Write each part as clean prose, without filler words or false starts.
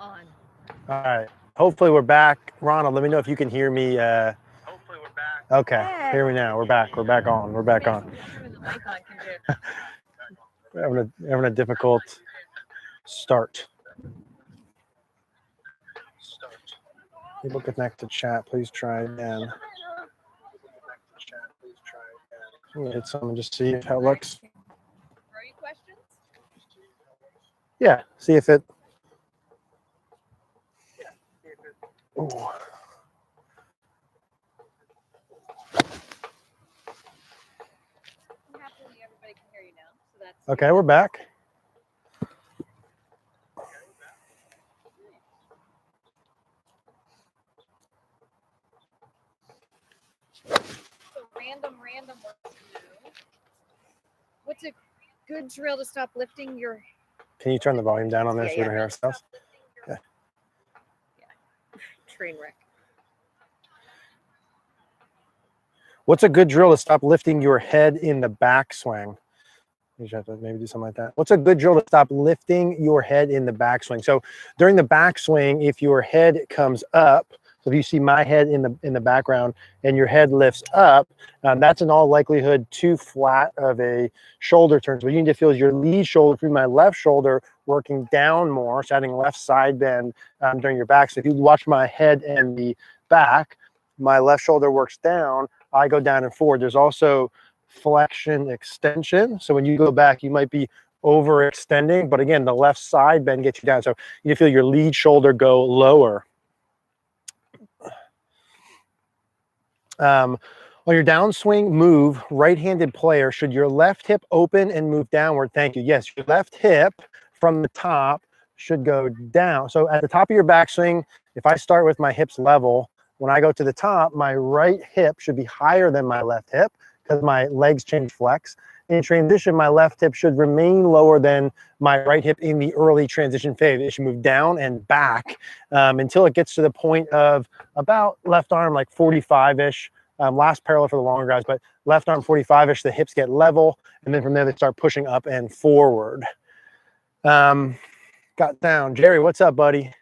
On. All right. Hopefully we're back. Ronald, let me know if you can hear me. Hopefully we're back. Okay. Hey. Here we now. We're back. We're back on. We're back on. Turning the mic on can do. We're having a difficult start. People connect to chat. Please try again. I'm gonna hit some and just see how it looks. Are you questions? Yeah. See if it. Ooh. Happily, everybody can hear you now. So that's Okay, we're back. so random work to do. What's a good drill to stop lifting your Can you turn the volume down on this? Yeah, We don't yeah. hear ourselves. train wreck? What's a good drill to stop lifting your head in the backswing? You should have to maybe do something like that. What's a good drill to stop lifting your head in the backswing? So during the backswing, if your head comes up, so if you see my head in the background and your head lifts up, that's in all likelihood too flat of a shoulder turn. So what you need to feel is your lead shoulder through my left shoulder working down more, so adding left side bend during your back. So if you watch my head and the back, my left shoulder works down, I go down and forward. There's also flexion extension. So when you go back, you might be overextending, but again, the left side bend gets you down. So you feel your lead shoulder go lower. On your downswing move, right-handed player, should your left hip open and move downward? Thank you. Yes, your left hip from the top should go down. So at the top of your backswing, if I start with my hips level, when I go to the top, my right hip should be higher than my left hip because my legs change flex. In transition, my left hip should remain lower than my right hip in the early transition phase. It should move down and back until it gets to the point of about left arm like 45-ish. Last parallel for the longer guys, but left arm 45-ish, the hips get level, and then from there they start pushing up and forward. Got down. Jerry, what's up, buddy?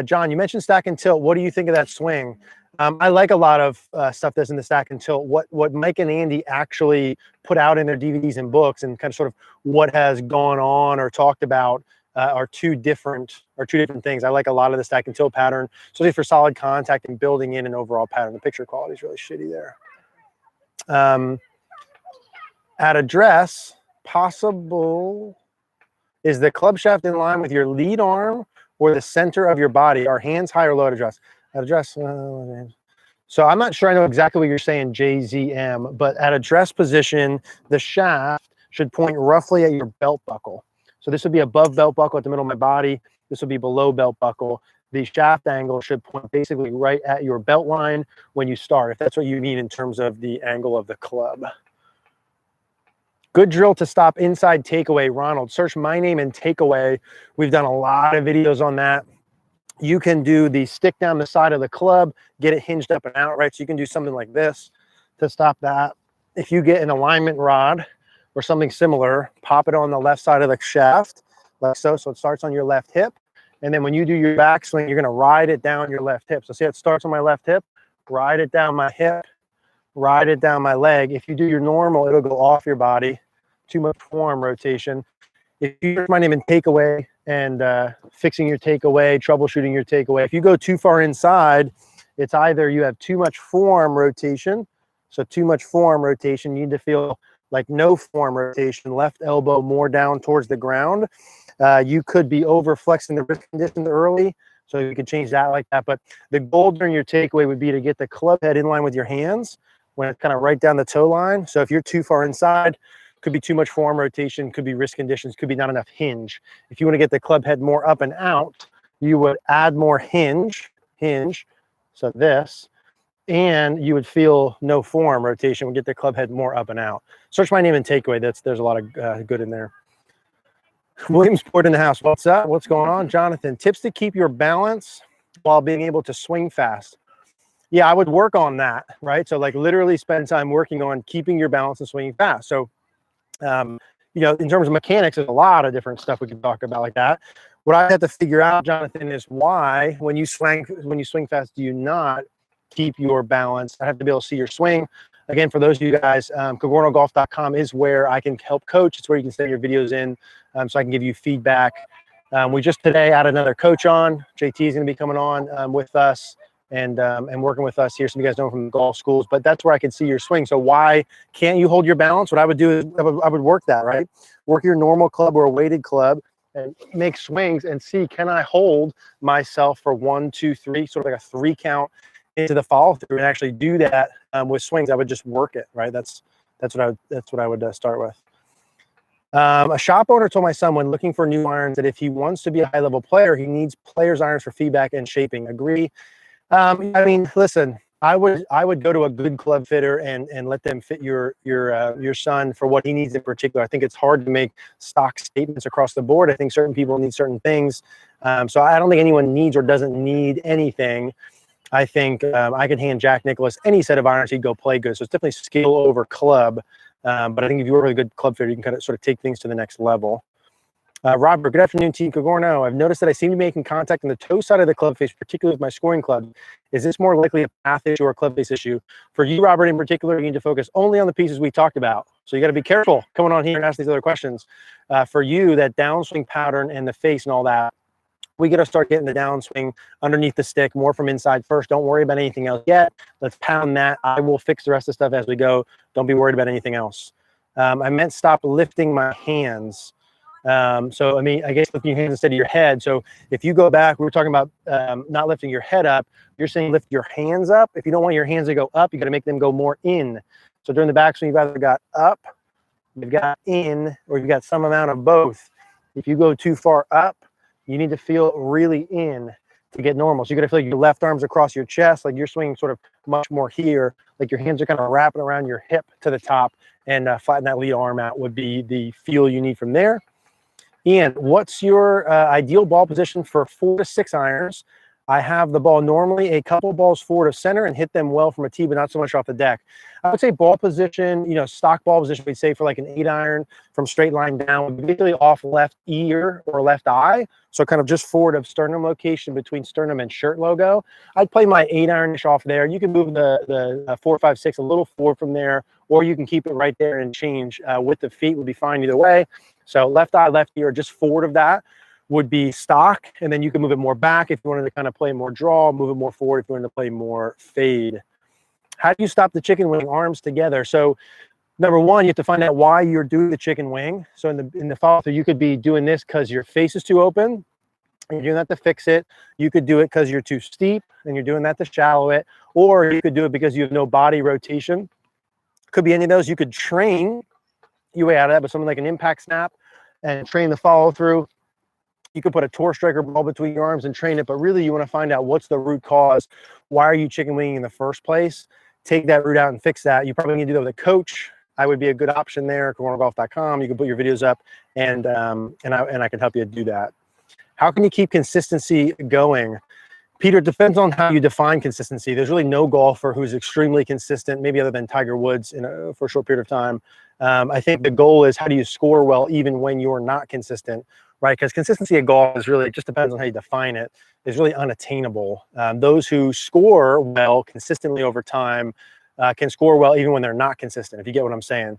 John, you mentioned stack and tilt. What do you think of that swing? I like a lot of stuff that's in the stack and tilt. What Mike and Andy actually put out in their DVDs and books, and kind of sort of what has gone on or talked about are two different things. I like a lot of the stack and tilt pattern, especially for solid contact and building in an overall pattern. The picture quality is really shitty there. At address, possible is the club shaft in line with your lead arm or the center of your body? Are hands high or low at address? At address, so I'm not sure I know exactly what you're saying, JZM, but at address position, the shaft should point roughly at your belt buckle. So this would be above belt buckle at the middle of my body. This would be below belt buckle. The shaft angle should point basically right at your belt line when you start, if that's what you mean in terms of the angle of the club. Good drill to stop inside takeaway. Ronald, search my name and takeaway. We've done a lot of videos on that. You can do the stick down the side of the club, get it hinged up and out, right? So you can do something like this to stop that. If you get an alignment rod or something similar, pop it on the left side of the shaft, like so. So it starts on your left hip. And then when you do your backswing, you're gonna ride it down your left hip. So see, it starts on my left hip, ride it down my hip, ride it down my leg. If you do your normal, it'll go off your body. Too much forearm rotation. If you search my name and takeaway and fixing your takeaway, troubleshooting your takeaway, if you go too far inside, it's either you have too much forearm rotation. So too much forearm rotation, you need to feel like no forearm rotation, left elbow more down towards the ground. You could be over flexing the wrist condition early, so you can change that like that. But the goal during your takeaway would be to get the club head in line with your hands when it's kind of right down the toe line. So if you're too far inside, could be too much forearm rotation, could be wrist conditions, could be not enough hinge. If you want to get the club head more up and out, you would add more hinge, so this, and you would feel no forearm rotation, would get the club head more up and out. Search my name and takeaway. There's a lot of good in there. Williamsport in the house. What's up? What's going on? Jonathan, tips to keep your balance while being able to swing fast. Yeah, I would work on that, right? So like literally spend time working on keeping your balance and swinging fast. So, you know, in terms of mechanics, there's a lot of different stuff we can talk about like that. What I have to figure out, Jonathan, is why when you swing fast, do you not keep your balance? I have to be able to see your swing. Again, for those of you guys, cogornogolf.com is where I can help coach. It's where you can send your videos in, so I can give you feedback. We just today added another coach on. JT is going to be coming on with us and working with us here. Some of you guys know him from the golf schools, but that's where I can see your swing. So why can't you hold your balance? What I would do is I would work that, right? Work your normal club or a weighted club and make swings and see, can I hold myself for 1, 2, 3, sort of like a 3 count into the follow through, and actually do that with swings. I would just work it, right? That's what I would start with. A shop owner told my son when looking for new irons that if he wants to be a high level player, he needs players irons for feedback and shaping. Agree. I mean, listen, I would go to a good club fitter and let them fit your son for what he needs in particular. I think it's hard to make stock statements across the board. I think certain people need certain things. So I don't think anyone needs or doesn't need anything. I think I could hand Jack Nicklaus any set of irons, he'd go play good. So it's definitely skill over club. But I think if you work with a good club fitter, you can kind of sort of take things to the next level. Robert, good afternoon, Team Cogorno. I've noticed that I seem to be making contact on the toe side of the club face, particularly with my scoring club. Is this more likely a path issue or a club face issue? For you, Robert, in particular, you need to focus only on the pieces we talked about. So you got to be careful coming on here and ask these other questions. For you, that downswing pattern and the face and all that, we got to start getting the downswing underneath the stick more from inside first. Don't worry about anything else yet. Let's pound that. I will fix the rest of the stuff as we go. Don't be worried about anything else. I meant stop lifting my hands. So, I mean, I guess lifting your hands instead of your head. So if you go back, we were talking about not lifting your head up. You're saying lift your hands up. If you don't want your hands to go up, you got to make them go more in. So during the backswing, you've either got up, you've got in, or you've got some amount of both. If you go too far up, you need to feel really in to get normal. So you got to feel like your left arm's across your chest, like you're swinging sort of much more here, like your hands are kind of wrapping around your hip to the top, and flatten that lead arm out would be the feel you need from there. Ian, what's your ideal ball position for 4 to 6 irons? I have the ball normally a couple balls forward of center and hit them well from a tee, but not so much off the deck. I would say ball position, you know, stock ball position, we'd say for like an 8 iron from straight line down, would be basically off left ear or left eye. So kind of just forward of sternum location between sternum and shirt logo. I'd play my 8 iron-ish off there. You can move the 4, 5, 6 a little forward from there, or you can keep it right there and change with the feet would be fine either way. So left eye, left ear, just forward of that would be stock, and then you can move it more back if you wanted to kind of play more draw, move it more forward if you wanted to play more fade. How do you stop the chicken wing arms together? So number one, you have to find out why you're doing the chicken wing. So in the follow through, you could be doing this because your face is too open, and you're doing that to fix it. You could do it because you're too steep, and you're doing that to shallow it, or you could do it because you have no body rotation. Could be any of those. You could train your way out of that, but something like an impact snap and train the follow through. You could put a tour striker ball between your arms and train it, but really you want to find out what's the root cause. Why are you chicken winging in the first place? Take that root out and fix that. You probably need to do that with a coach. I would be a good option there, cogornogolf.com. You can put your videos up and I can help you do that. How can you keep consistency going? Peter, it depends on how you define consistency. There's really no golfer who's extremely consistent, maybe other than Tiger Woods for a short period of time. I think the goal is how do you score well even when you're not consistent, right? Because consistency at golf is really, it just depends on how you define it, is really unattainable. Those who score well consistently over time can score well even when they're not consistent, if you get what I'm saying.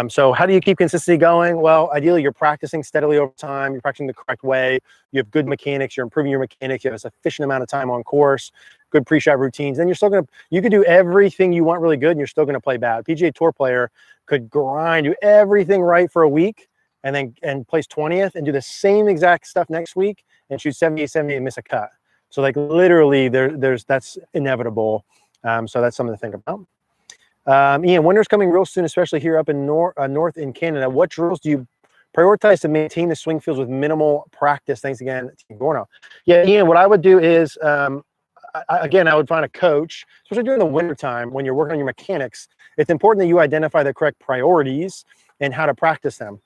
So how do you keep consistency going? Well, ideally you're practicing steadily over time. You're practicing the correct way. You have good mechanics. You're improving your mechanics. You have a sufficient amount of time on course, good pre-shot routines. Then you're still you can do everything you want really good and you're still gonna play bad. PGA Tour player could grind, do everything right for a week and place 20th and do the same exact stuff next week and shoot 78, 78 and miss a cut. So like literally that's inevitable. So that's something to think about. Ian, winter's coming real soon, especially here up in north in Canada. What drills do you prioritize to maintain the swing fields with minimal practice? Thanks again, Team Cogorno. Yeah, Ian, what I would do is, again, I would find a coach, especially during the winter time when you're working on your mechanics. It's important that you identify the correct priorities and how to practice them.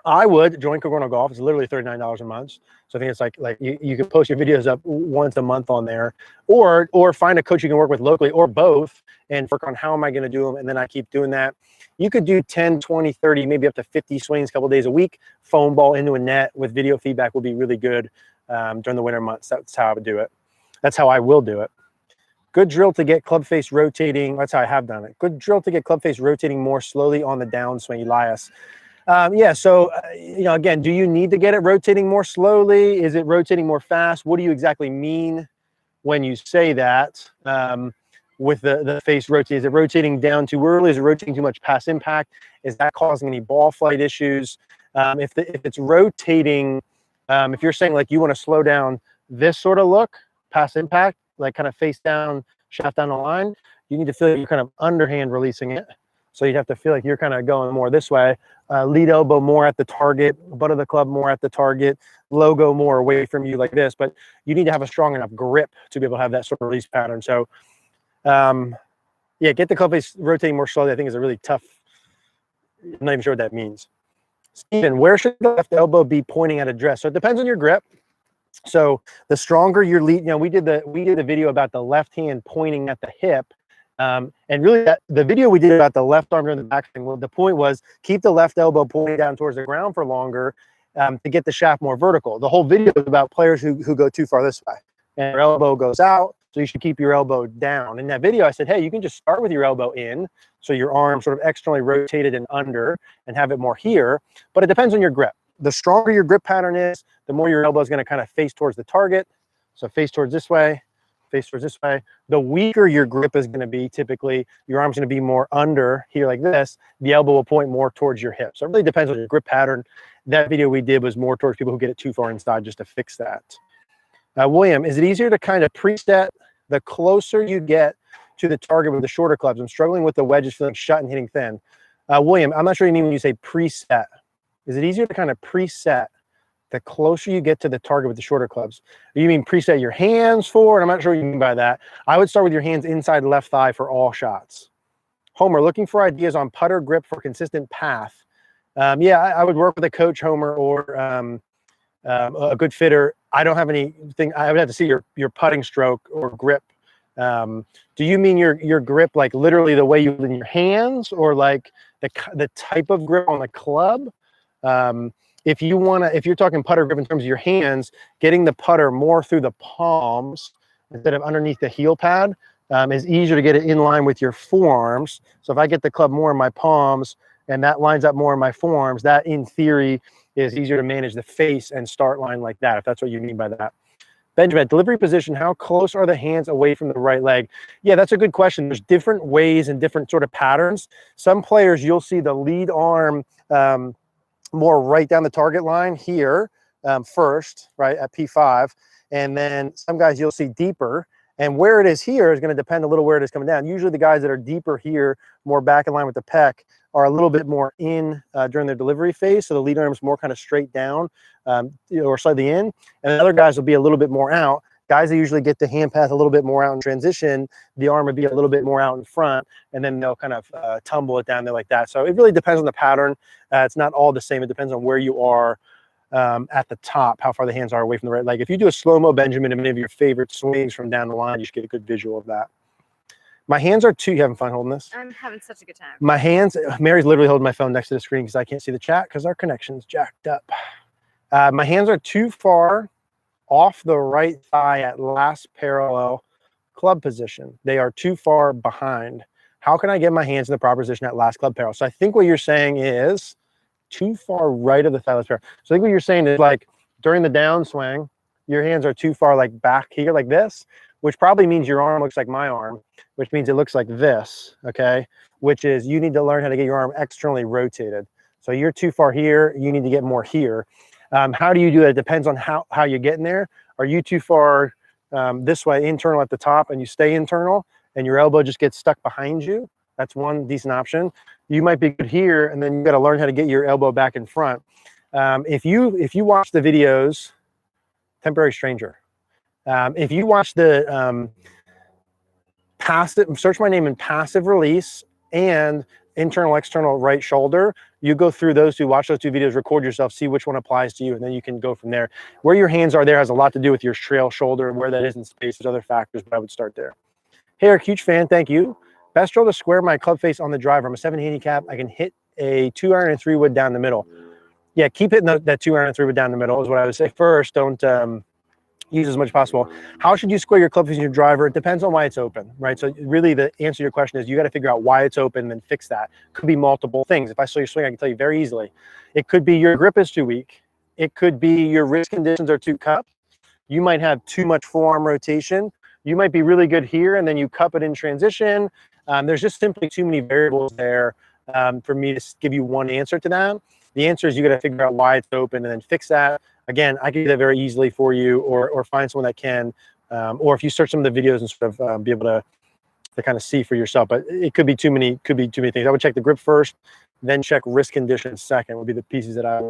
I would join Cogorno Golf. It's literally $39 a month. So I think it's like you can post your videos up once a month on there, or find a coach you can work with locally, or both, and work on how am I going to do them. And then I keep doing that. You could do 10, 20, 30, maybe up to 50 swings a couple days a week. Foam ball into a net with video feedback will be really good during the winter months. That's how I would do it. That's how I will do it. Good drill to get club face rotating. That's how I have done it. Good drill to get club face rotating more slowly on the downswing, Elias. Yeah, so, you know, again, do you need to get it rotating more slowly? Is it rotating more fast? What do you exactly mean when you say that with the face rotate? Is it rotating down too early? Is it rotating too much past impact? Is that causing any ball flight issues? If it's rotating, if you're saying like you want to slow down this sort of look, past impact, like kind of face down, shaft down the line, you need to feel like you're kind of underhand releasing it. So you'd have to feel like you're kind of going more this way. Lead elbow more at the target, butt of the club more at the target, logo more away from you like this. But you need to have a strong enough grip to be able to have that sort of release pattern. So, yeah, get the club face rotating more slowly, I think is a really tough, I'm not even sure what that means. Steven, where should the left elbow be pointing at address? So it depends on your grip. So the stronger your lead, you know, we did the video about the left hand pointing at the hip. And really the video we did about the left arm during the backswing, well, the point was keep the left elbow pointing down towards the ground for longer to get the shaft more vertical. The whole video is about players who go too far this way and their elbow goes out. So you should keep your elbow down. In that video, I said, hey, you can just start with your elbow in. So your arm sort of externally rotated and under and have it more here, but it depends on your grip. The stronger your grip pattern is, the more your elbow is going to kind of face towards the target. So face towards this way, face towards this way. The weaker your grip is going to be, typically your arm's going to be more under here like this. The elbow will point more towards your hip. So it really depends on your grip pattern. That video we did was more towards people who get it too far inside, just to fix that. William, is it easier to kind of preset the closer you get to the target with the shorter clubs? I'm struggling with the wedges feeling shut and hitting thin. William, I'm not sure you mean when you say preset. Is it easier to kind of preset the closer you get to the target with the shorter clubs? You mean preset your hands for? And I'm not sure what you mean by that. I would start with your hands inside left thigh for all shots. Homer, looking for ideas on putter grip for consistent path. Yeah, I would work with a coach, Homer, or a good fitter. I don't have anything. I would have to see your putting stroke or grip. Do you mean your grip like literally the way you hold in your hands, or like the type of grip on the club? If you're talking putter grip in terms of your hands, getting the putter more through the palms instead of underneath the heel pad is easier to get it in line with your forearms. So if I get the club more in my palms and that lines up more in my forearms, that in theory is easier to manage the face and start line like that, if that's what you mean by that. Benjamin, delivery position, how close are the hands away from the right leg? Yeah, that's a good question. There's different ways and different sort of patterns. Some players, you'll see the lead arm more right down the target line here first, right, at P5. And then some guys you'll see deeper. And where it is here is going to depend a little where it is coming down. Usually the guys that are deeper here, more back in line with the pec, are a little bit more in during their delivery phase. So the lead arm is more kind of straight down or slightly in. And the other guys will be a little bit more out. Guys that usually get the hand path a little bit more out in transition, the arm would be a little bit more out in front, and then they'll kind of tumble it down there like that. So it really depends on the pattern. It's not all the same. It depends on where you are at the top, how far the hands are away from the right leg. If you do a slow-mo Benjamin and many of your favorite swings from down the line, you should get a good visual of that. My hands are too, you having fun holding this? I'm having such a good time. My hands, Mary's literally holding my phone next to the screen because I can't see the chat because our connection's jacked up. My hands are too far off the right thigh at last parallel club position. They are too far behind. How can I get my hands in the proper position at last club parallel? So I think what you're saying is too far right of the thigh last parallel. So I think what you're saying is like during the downswing, your hands are too far like back here like this, which probably means your arm looks like my arm, which means it looks like this, okay? Which is you need to learn how to get your arm externally rotated. So you're too far here, you need to get more here. How do you do that? It depends on how you get in there. Are you too far this way, internal at the top, and you stay internal, and your elbow just gets stuck behind you? That's one decent option. You might be good here, and then you got to learn how to get your elbow back in front. If you watch the videos, Temporary Stranger, if you watch the passive, search my name in passive release and internal, external, right shoulder. You go through those two, watch those two videos, record yourself, see which one applies to you, and then you can go from there. Where your hands are there has a lot to do with your trail shoulder and where that is in space. There's other factors, but I would start there. Hey, Eric, huge fan, thank you. Best drill to square my club face on the driver. I'm a 7 handicap. I can hit a 2-iron and 3-wood down the middle. Yeah, keep hitting that 2-iron and 3-wood down the middle is what I would say first. Don't use as much as possible. How should you square your club face in your driver? It depends on why it's open, right? So really the answer to your question is you got to figure out why it's open and then fix that. Could be multiple things. If I saw your swing, I can tell you very easily. It could be your grip is too weak. It could be your wrist conditions are too cupped. You might have too much forearm rotation. You might be really good here and then you cup it in transition. There's just simply too many variables there for me to give you one answer to that. The answer is you got to figure out why it's open and then fix that. Again, I can do that very easily for you, or find someone that can, or if you search some of the videos and sort of be able to kind of see for yourself. But it could be too many things. I would check the grip first, then check wrist conditions second. Would be the pieces that I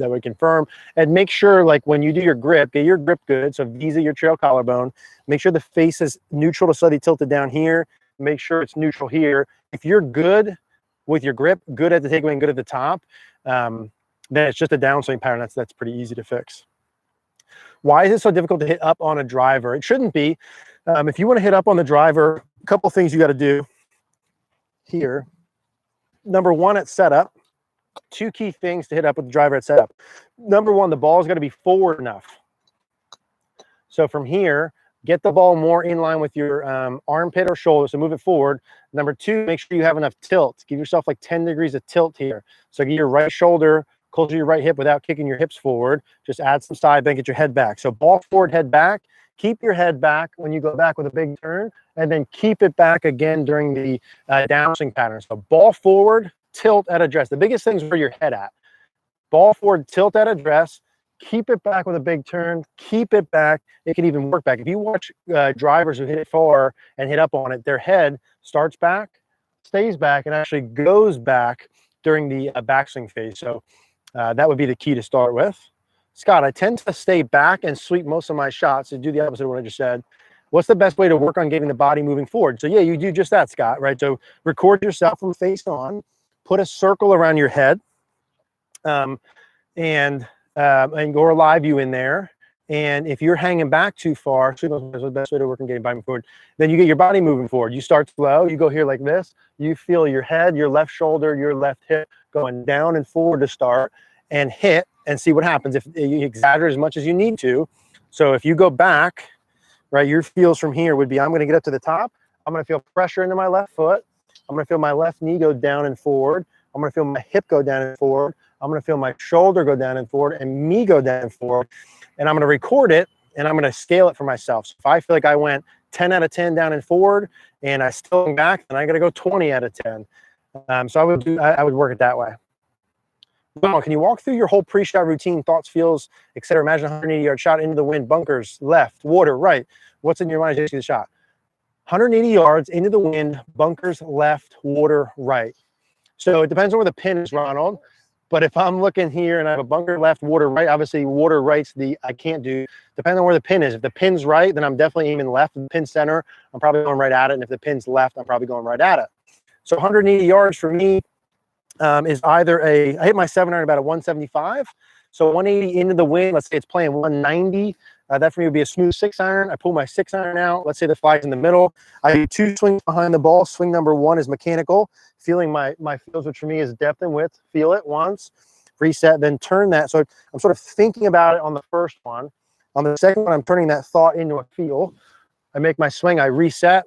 would confirm, and make sure like when you do your grip, get your grip good. So visa your trail collarbone. Make sure the face is neutral to slightly tilted down here. Make sure it's neutral here. If you're good with your grip, good at the takeaway and good at the top, then it's just a downswing pattern. That's pretty easy to fix. Why is it so difficult to hit up on a driver? It shouldn't be. If you want to hit up on the driver, a couple things you got to do here. Number one, at setup. Two key things to hit up with the driver at setup. Number one, the ball's got to be forward enough. So from here, get the ball more in line with your armpit or shoulder, so move it forward. Number two, make sure you have enough tilt. Give yourself like 10 degrees of tilt here. So get your right shoulder closer to your right hip without kicking your hips forward. Just add some side bend, get your head back. So ball forward, head back. Keep your head back when you go back with a big turn, and then keep it back again during the downswing pattern. So ball forward, tilt at address. The biggest thing is where your head at. Ball forward, tilt at address. Keep it back with a big turn. Keep it back. It can even work back. If you watch drivers who hit it far and hit up on it, their head starts back, stays back, and actually goes back during the backswing phase. So that would be the key to start with. Scott, I tend to stay back and sweep most of my shots to do the opposite of what I just said. What's the best way to work on getting the body moving forward? So yeah, you do just that, Scott, right? So record yourself from face on, put a circle around your head, and go live view in there. And if you're hanging back too far, that's the best way to work on getting body moving forward. Then you get your body moving forward. You start slow, you go here like this. You feel your head, your left shoulder, your left hip going down and forward to start, and hit and see what happens. If you exaggerate as much as you need to. So if you go back, right, your feels from here would be, I'm going to get up to the top. I'm going to feel pressure into my left foot. I'm going to feel my left knee go down and forward. I'm going to feel my hip go down and forward. I'm going to feel my shoulder go down and forward and me go down and forward. And I'm going to record it and I'm going to scale it for myself. So if I feel like I went 10 out of 10 down and forward and I still went back, then I got to go 20 out of 10. So I would work it that way. Well, can you walk through your whole pre-shot routine, thoughts, feels, etc.? Imagine a 180-yard shot into the wind, bunkers, left, water, right. What's in your mind as you see the shot? 180 yards into the wind, bunkers, left, water, right. So it depends on where the pin is, Ronald. But if I'm looking here and I have a bunker left, water right, obviously water right's the I can't do. Depending on where the pin is. If the pin's right, then I'm definitely aiming left. If the pin's center, I'm probably going right at it. And if the pin's left, I'm probably going right at it. So 180 yards for me is either I hit my 7-iron about a 175. So 180 into the wind, let's say it's playing 190. That for me would be a smooth 6-iron. I pull my 6-iron out. Let's say the flag's in the middle. I do 2 swings behind the ball. Swing number 1 is mechanical. Feeling my feels, which for me is depth and width. Feel it once, reset, then turn that. So I'm sort of thinking about it on the first one. On the second one, I'm turning that thought into a feel. I make my swing. I reset.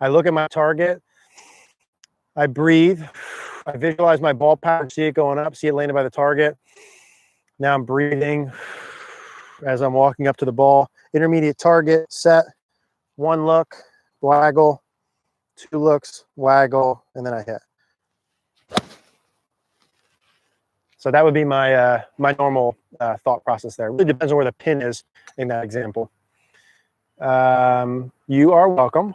I look at my target. I breathe. I visualize my ball pattern, see it going up, see it landing by the target. Now I'm breathing as I'm walking up to the ball. Intermediate target, set, 1 look, waggle, 2 looks, waggle, and then I hit. So that would be my my normal thought process there. It really depends on where the pin is in that example. You are welcome.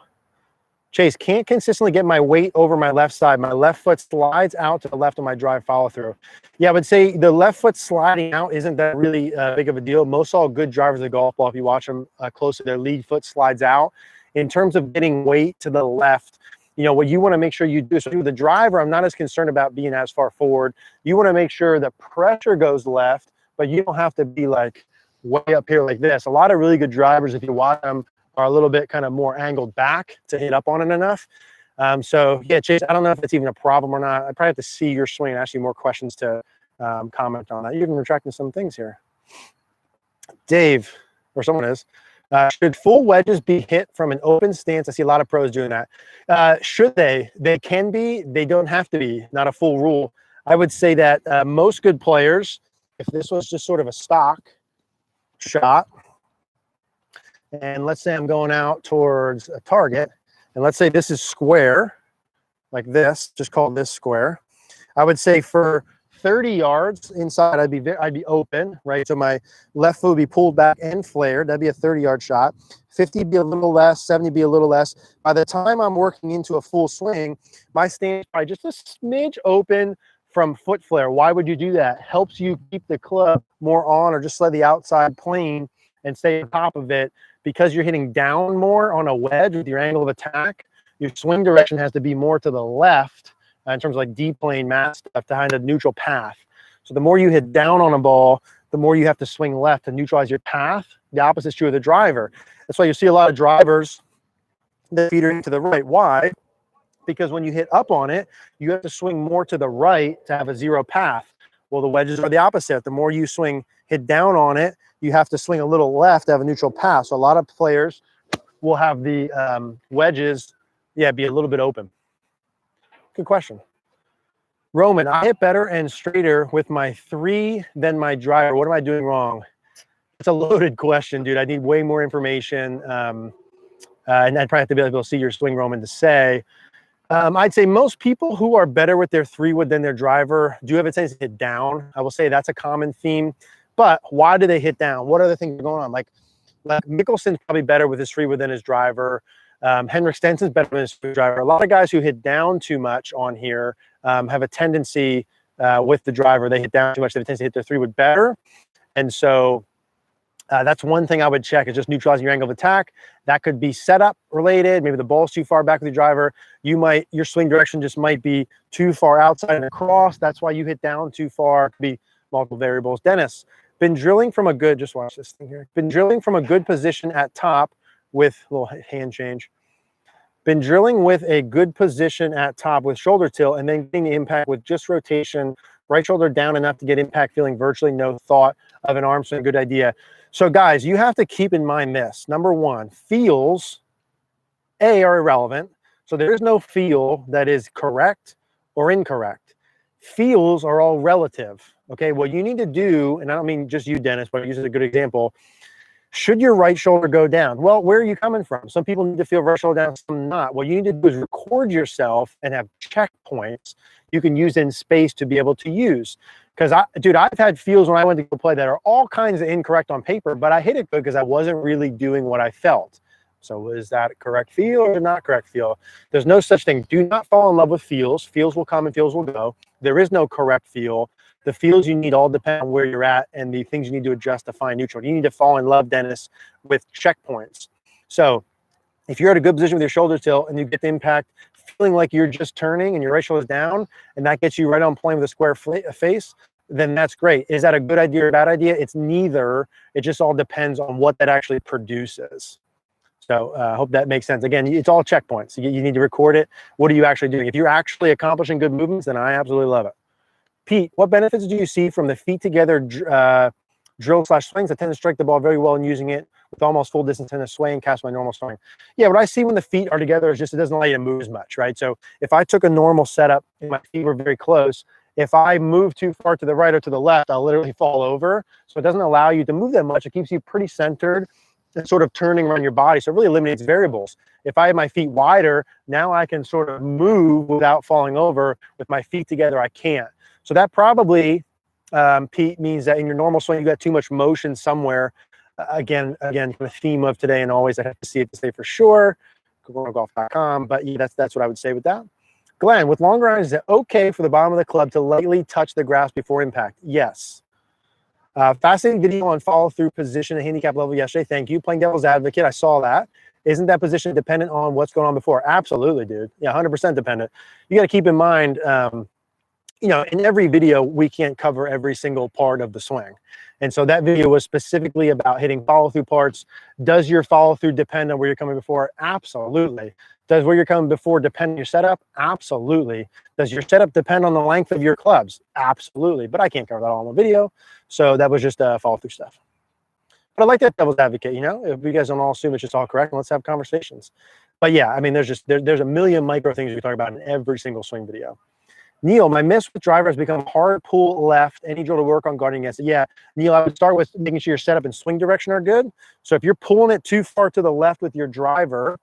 Chase, can't consistently get my weight over my left side. My left foot slides out to the left of my drive follow through. Yeah, I would say the left foot sliding out isn't that really big of a deal. Most all good drivers of the golf ball, if you watch them closely, their lead foot slides out. In terms of getting weight to the left, you know, what you want to make sure you do. So with the driver, I'm not as concerned about being as far forward. You want to make sure the pressure goes left, but you don't have to be like way up here like this. A lot of really good drivers, if you watch them, are a little bit kind of more angled back to hit up on it enough. So yeah, Chase, I don't know if it's even a problem or not. I probably have to see your swing and ask you more questions to comment on that. You're even retracting some things here. Dave, or someone is, should full wedges be hit from an open stance? I see a lot of pros doing that. Should they? They can be. They don't have to be. Not a full rule. I would say that most good players, if this was just sort of a stock shot, and let's say I'm going out towards a target, and let's say this is square, like this, just call this square. I would say for 30 yards inside, I'd be open, right? So my left foot would be pulled back and flared. That'd be a 30-yard shot. 50 be a little less, 70 be a little less. By the time I'm working into a full swing, my stance is probably just a smidge open from foot flare. Why would you do that? Helps you keep the club more on, or just let the outside plane and stay on top of it. Because you're hitting down more on a wedge with your angle of attack, your swing direction has to be more to the left in terms of like deep plane mat stuff behind a neutral path. So the more you hit down on a ball, the more you have to swing left to neutralize your path. The opposite is true of the driver. That's why you see a lot of drivers that feed into the right. Why? Because when you hit up on it, you have to swing more to the right to have a zero path. Well, the wedges are the opposite. The more you hit down on it, you have to swing a little left to have a neutral path. So a lot of players will have the wedges, be a little bit open. Good question. Roman, I hit better and straighter with my 3 than my driver. What am I doing wrong? It's a loaded question, dude. I need way more information. And I'd probably have to be able to see your swing, Roman, to say. I'd say most people who are better with their 3-wood than their driver do have a tendency to hit down. I will say that's a common theme. But why do they hit down? What other things are going on? Like Mickelson's probably better with his 3-wood than his driver. Henrik Stenson's better than his driver. A lot of guys who hit down too much on here have a tendency with the driver. They hit down too much. They have a tendency to hit their 3-wood better. And so that's one thing I would check, is just neutralizing your angle of attack. That could be setup related. Maybe the ball's too far back with your driver. Your swing direction just might be too far outside and across. That's why you hit down too far. It could be multiple variables. Dennis, been drilling from a good, just watch this thing here. Been drilling from a good position at top with a little hand change. Been drilling with a good position at top with shoulder tilt, and then getting the impact with just rotation, right shoulder down enough to get impact, feeling virtually no thought of an arm swing. Good idea. So guys, you have to keep in mind this. Number one, feels, are irrelevant. So there is no feel that is correct or incorrect. Feels are all relative. Okay, what you need to do, and I don't mean just you, Dennis, but I use it as a good example. Should your right shoulder go down? Well, where are you coming from? Some people need to feel right shoulder down, some not. What you need to do is record yourself and have checkpoints you can use in space to be able to use. Because, I've had feels when I went to go play that are all kinds of incorrect on paper, but I hit it good because I wasn't really doing what I felt. So is that a correct feel or not correct feel? There's no such thing. Do not fall in love with feels. Feels will come and feels will go. There is no correct feel. The feels you need all depend on where you're at and the things you need to adjust to find neutral. You need to fall in love, Dennis, with checkpoints. So if you're at a good position with your shoulder tilt and you get the impact, feeling like you're just turning and your right shoulder's down, and that gets you right on plane with a square face, then that's great. Is that a good idea or a bad idea? It's neither. It just all depends on what that actually produces. So I hope that makes sense. Again, it's all checkpoints. You need to record it. What are you actually doing? If you're actually accomplishing good movements, then I absolutely love it. Pete, what benefits do you see from the feet together drill/swings? I tend to strike the ball very well in using it with almost full distance and a sway and cast my normal swing. Yeah, what I see when the feet are together is just it doesn't allow you to move as much, right? So if I took a normal setup and my feet were very close, if I move too far to the right or to the left, I'll literally fall over. So it doesn't allow you to move that much. It keeps you pretty centered and sort of turning around your body. So it really eliminates variables. If I have my feet wider, now I can sort of move without falling over. With my feet together, I can't. So that probably, Pete, means that in your normal swing, you got too much motion somewhere. Again, the theme of today and always, I have to see it to say for sure. Cogornogolf.com. But yeah, that's what I would say with that. Glenn, with longer irons, is it okay for the bottom of the club to lightly touch the grass before impact? Yes. Fascinating video on follow-through position at handicap level yesterday. Thank you. Playing devil's advocate, I saw that. Isn't that position dependent on what's going on before? Absolutely, dude. Yeah, 100% dependent. You got to keep in mind, you know, in every video, we can't cover every single part of the swing. And so that video was specifically about hitting follow-through parts. Does your follow-through depend on where you're coming before? Absolutely. Does where you're coming before depend on your setup? Absolutely. Does your setup depend on the length of your clubs? Absolutely. But I can't cover that all in the video. So that was just follow-through stuff. But I like that devil's advocate, you know, if you guys don't all assume it's just all correct, let's have conversations. But yeah, I mean, there's a million micro things we talk about in every single swing video. Neil, my miss with driver has become hard pull left. Any drill to work on guarding against it? Yeah, Neil, I would start with making sure your setup and swing direction are good. So if you're pulling it too far to the left with your driver,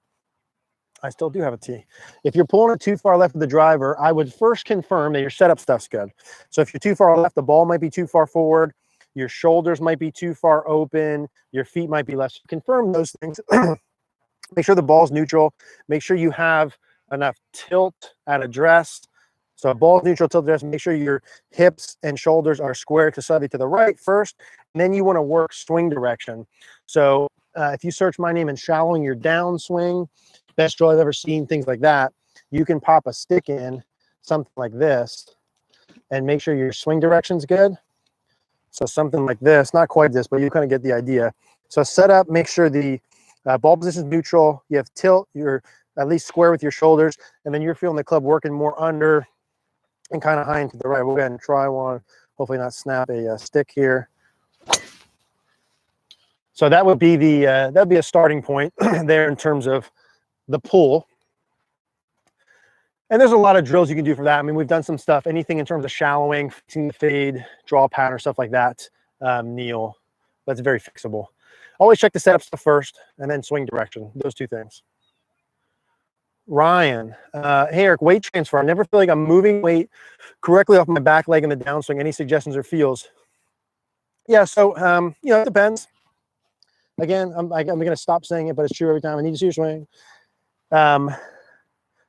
I still do have a T. If you're pulling it too far left with the driver, I would first confirm that your setup stuff's good. So if you're too far left, the ball might be too far forward. Your shoulders might be too far open. Your feet might be less. Confirm those things. Make sure the ball's neutral. Make sure you have enough tilt at address. So ball's neutral, tilt address. Make sure your hips and shoulders are square to slightly to the right first. And then you want to work swing direction. So if you search my name and shallowing your downswing, best drill I've ever seen, things like that, you can pop a stick in, something like this, and make sure your swing direction's good. So something like this, not quite this, but you kind of get the idea. So set up, make sure the ball position is neutral. You have tilt, you're at least square with your shoulders, and then you're feeling the club working more under and kind of high and to the right. We'll go ahead and try one. Hopefully not snap a stick here. So that would be the that'd be a starting point there in terms of the pull. And there's a lot of drills you can do for that. I mean, we've done some stuff, anything in terms of shallowing, fixing the fade, draw pattern, stuff like that, Neil. That's very fixable. Always check the setup stuff first and then swing direction, those two things. Ryan, hey Eric, weight transfer. I never feel like I'm moving weight correctly off my back leg in the downswing. Any suggestions or feels? Yeah, so, you know, it depends. Again, I'm going to stop saying it, but it's true every time. I need to see your swing.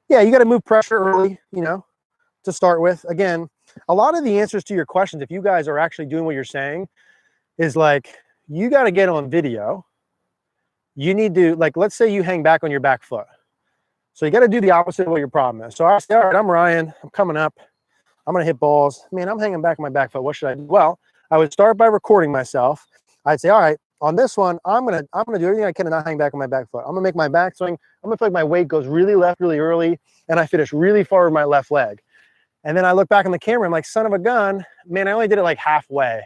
Yeah, you got to move pressure early, you know, to start with. Again, a lot of the answers to your questions, if you guys are actually doing what you're saying, is like, you got to get on video. You need to, like, let's say you hang back on your back foot. So you got to do the opposite of what your problem is. So I say, all right, I'm Ryan. I'm coming up. I'm going to hit balls. Man, I'm hanging back on my back foot. What should I do? Well, I would start by recording myself. I'd say, all right, on this one, I'm gonna do everything I can to not hang back on my back foot. I'm gonna make my backswing. I'm gonna feel like my weight goes really left really early, and I finish really far with my left leg. And then I look back on the camera. I'm like, son of a gun, man! I only did it like halfway.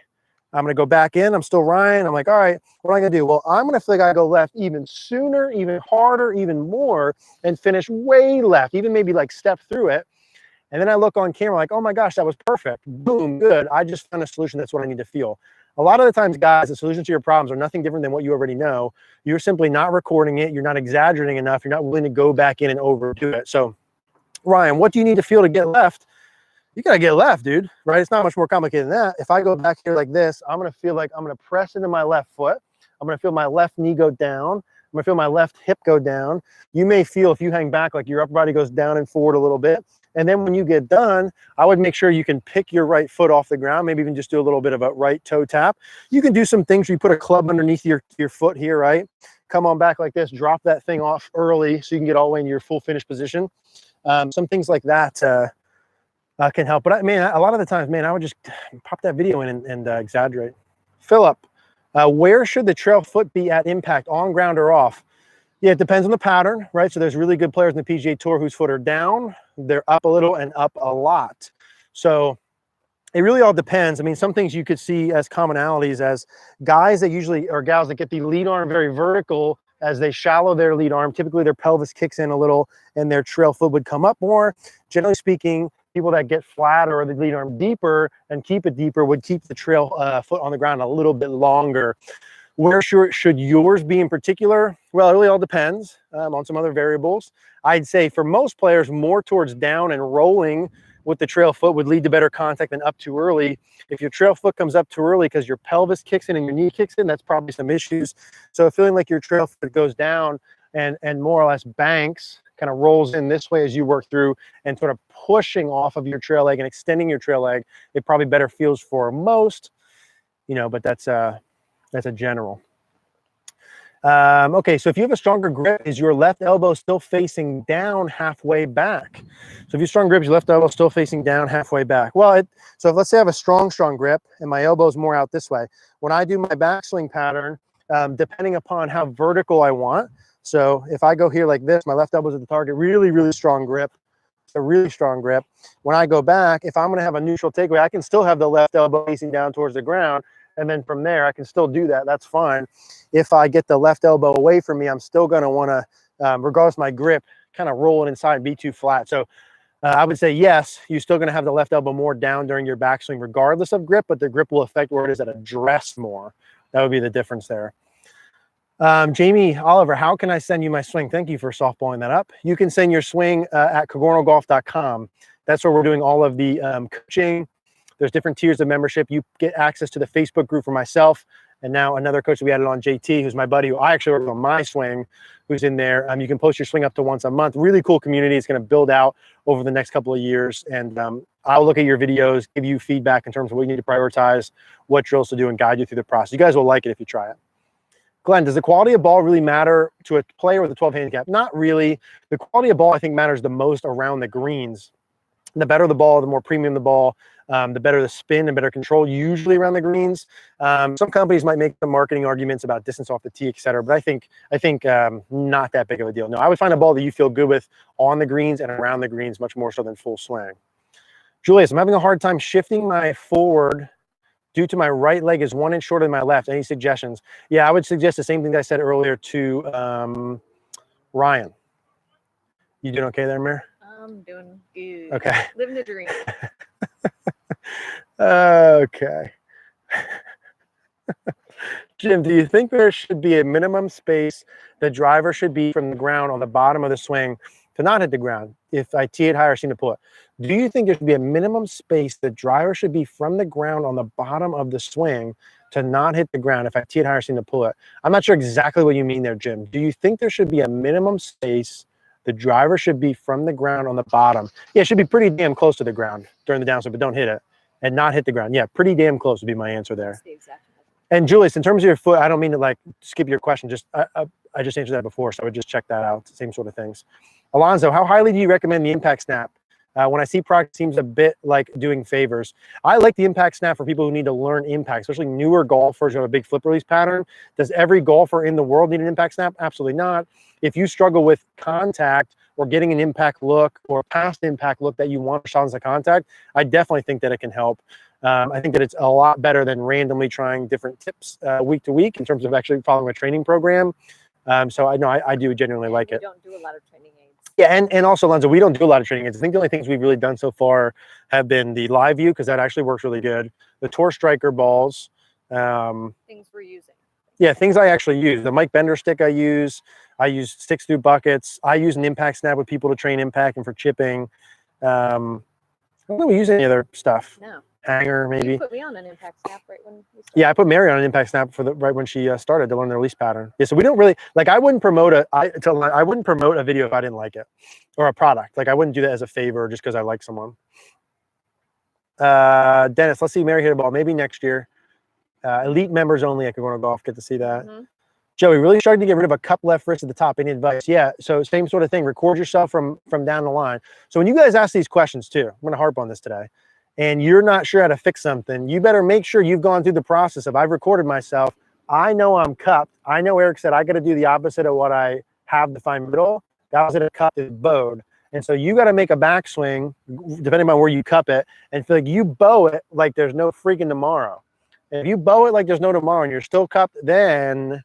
I'm gonna go back in. I'm still Ryan. I'm like, all right, what am I gonna do? Well, I'm gonna feel like I go left even sooner, even harder, even more, and finish way left. Even maybe like step through it. And then I look on camera like, oh my gosh, that was perfect. Boom, good. I just found a solution. That's what I need to feel. A lot of the times, guys, the solutions to your problems are nothing different than what you already know. You're simply not recording it. You're not exaggerating enough. You're not willing to go back in and overdo it. So, Ryan, what do you need to feel to get left? You got to get left, dude, right? It's not much more complicated than that. If I go back here like this, I'm going to feel like I'm going to press into my left foot. I'm going to feel my left knee go down. I'm going to feel my left hip go down. You may feel, if you hang back, like your upper body goes down and forward a little bit. And then when you get done, I would make sure you can pick your right foot off the ground, maybe even just do a little bit of a right toe tap. You can do some things where you put a club underneath your foot here, right? Come on back like this, drop that thing off early so you can get all the way into your full finish position. Some things like that can help. But I mean, a lot of the times, man, I would just pop that video in and exaggerate. Philip, where should the trail foot be at impact, on ground or off? Yeah, it depends on the pattern, right? So there's really good players in the PGA Tour whose foot are down, they're up a little and up a lot. So it really all depends. I mean, some things you could see as commonalities as guys that usually, or gals that get the lead arm very vertical as they shallow their lead arm, typically their pelvis kicks in a little and their trail foot would come up more. Generally speaking, people that get flat or the lead arm deeper and keep it deeper would keep the trail foot on the ground a little bit longer. Where should yours be in particular? Well, it really all depends on some other variables. I'd say for most players, more towards down and rolling with the trail foot would lead to better contact than up too early. If your trail foot comes up too early because your pelvis kicks in and your knee kicks in, that's probably some issues. So feeling like your trail foot goes down and more or less banks, kind of rolls in this way as you work through and sort of pushing off of your trail leg and extending your trail leg, it probably better feels for most, you know, but that's a general. Okay, so if you have a stronger grip, is your left elbow still facing down halfway back? So if you have strong grip, your left elbow still facing down halfway back. Well, so let's say I have a strong grip and my elbow is more out this way. When I do my backswing pattern, depending upon how vertical I want, so if I go here like this, my left elbow's at the target, really, really strong grip, a really strong grip. When I go back, if I'm going to have a neutral takeaway, I can still have the left elbow facing down towards the ground. And then from there, I can still do that. That's fine. If I get the left elbow away from me, I'm still going to want to, regardless of my grip, kind of roll it inside and be too flat. So I would say, yes, you're still going to have the left elbow more down during your backswing, regardless of grip, but the grip will affect where it is at address more. That would be the difference there. Jamie Oliver, how can I send you my swing? Thank you for softballing that up. You can send your swing at cogornogolf.com. That's where we're doing all of the coaching. There's different tiers of membership. You get access to the Facebook group for myself, and now another coach that we added on, JT, who's my buddy, who I actually work on my swing, who's in there. You can post your swing up to once a month. Really cool community. It's going to build out over the next couple of years. And I'll look at your videos, give you feedback in terms of what you need to prioritize, what drills to do, and guide you through the process. You guys will like it if you try it. Glenn, does the quality of ball really matter to a player with a 12 handicap? Not really. The quality of ball, I think, matters the most around the greens. The better the ball, the more premium the ball, the better the spin and better control, usually around the greens. Some companies might make some marketing arguments about distance off the tee, et cetera, but I think not that big of a deal. No, I would find a ball that you feel good with on the greens and around the greens, much more so than full swing. Julius, I'm having a hard time shifting my forward due to my right leg is 1 inch shorter than my left. Any suggestions? Yeah, I would suggest the same thing that I said earlier to Ryan. You doing okay there, Mir? I'm doing good. Okay. Living the dream. Okay. Jim, do you think there should be a minimum space the driver should be from the ground on the bottom of the swing to not hit the ground if I tee it higher, seem to pull it? Do you think there should be a minimum space the driver should be from the ground on the bottom of the swing to not hit the ground if I tee it higher, seem to pull it? I'm not sure exactly what you mean there, Jim. Do you think there should be a minimum space the driver should be from the ground on the bottom? Yeah, it should be pretty damn close to the ground during the downswing, but don't hit it and not hit the ground. Yeah, pretty damn close would be my answer there. That's the exact measurement. And Julius, in terms of your foot, I don't mean to like skip your question. Just I just answered that before, so I would just check that out. Same sort of things. Alonzo, how highly do you recommend the impact snap? When I see product, it seems a bit like doing favors. I like the impact snap for people who need to learn impact, especially newer golfers who have a big flip release pattern. Does every golfer in the world need an impact snap? Absolutely not. If you struggle with contact or getting an impact look or past impact look that you want shots of contact, I definitely think that it can help. I think that it's a lot better than randomly trying different tips week to week in terms of actually following a training program. So I know I do genuinely like it. We don't do a lot of training aids. Yeah, and also, Lonzo, we don't do a lot of training aids. I think the only things we've really done so far have been the LiveView, because that actually works really good. The Tour Striker balls. Things we're using. Yeah, things I actually use. The Mike Bender stick I use sticks through buckets. I use an impact snap with people to train impact and for chipping. I don't think we use any other stuff. No. Hanger, maybe. You put me on an impact snap right when we started. Yeah, I put Mary on an impact snap for right when she started to learn the release pattern. Yeah, so we don't really like. I wouldn't promote a video if I didn't like it, or a product. Like I wouldn't do that as a favor just because I like someone. Dennis, let's see Mary hit a ball. Maybe next year. Elite members only at Cogorno Golf get to see that. Mm-hmm. Joey, really starting to get rid of a cup left wrist at the top. Any advice? Yeah, so same sort of thing. Record yourself from down the line. So when you guys ask these questions too, I'm going to harp on this today, and you're not sure how to fix something, you better make sure you've gone through the process of I've recorded myself. I know I'm cupped. I know Eric said I got to do the opposite of what I have to find middle. That was at a cup is bowed. And so you got to make a backswing, depending on where you cup it, and feel like you bow it like there's no freaking tomorrow. And if you bow it like there's no tomorrow and you're still cupped, then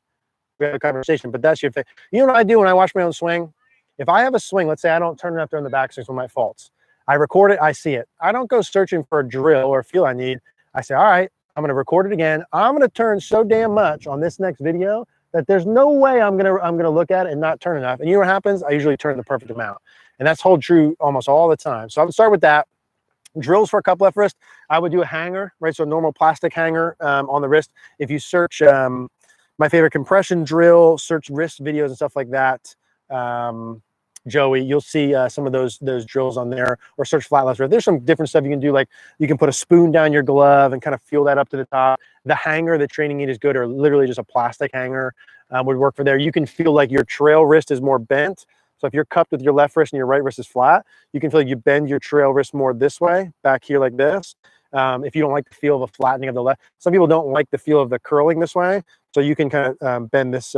we have a conversation. But that's your thing. You know what I do when I watch my own swing? If I have a swing, let's say I don't turn it up during the backswings with my faults. I record it, I see it. I don't go searching for a drill or a feel I need. I say, all right, I'm going to record it again. I'm going to turn so damn much on this next video that there's no way I'm going to look at it and not turn enough. And you know what happens? I usually turn the perfect amount. And that's hold true almost all the time. So I would start with that. Drills for a cup left wrist, I would do a hanger, right? So a normal plastic hanger on the wrist. If you search my favorite compression drill, search wrist videos and stuff like that, Joey, you'll see some of those drills on there, or search flat left wrist. There's some different stuff you can do, like you can put a spoon down your glove and kind of feel that up to the top. The hanger, the training aid is good, or literally just a plastic hanger. would work for there. You can feel like your trail wrist is more bent. So if you're cupped with your left wrist and your right wrist is flat, you can feel like you bend your trail wrist more this way, back here like this. If you don't like the feel of a flattening of the left, some people don't like the feel of the curling this way. So you can kind of bend this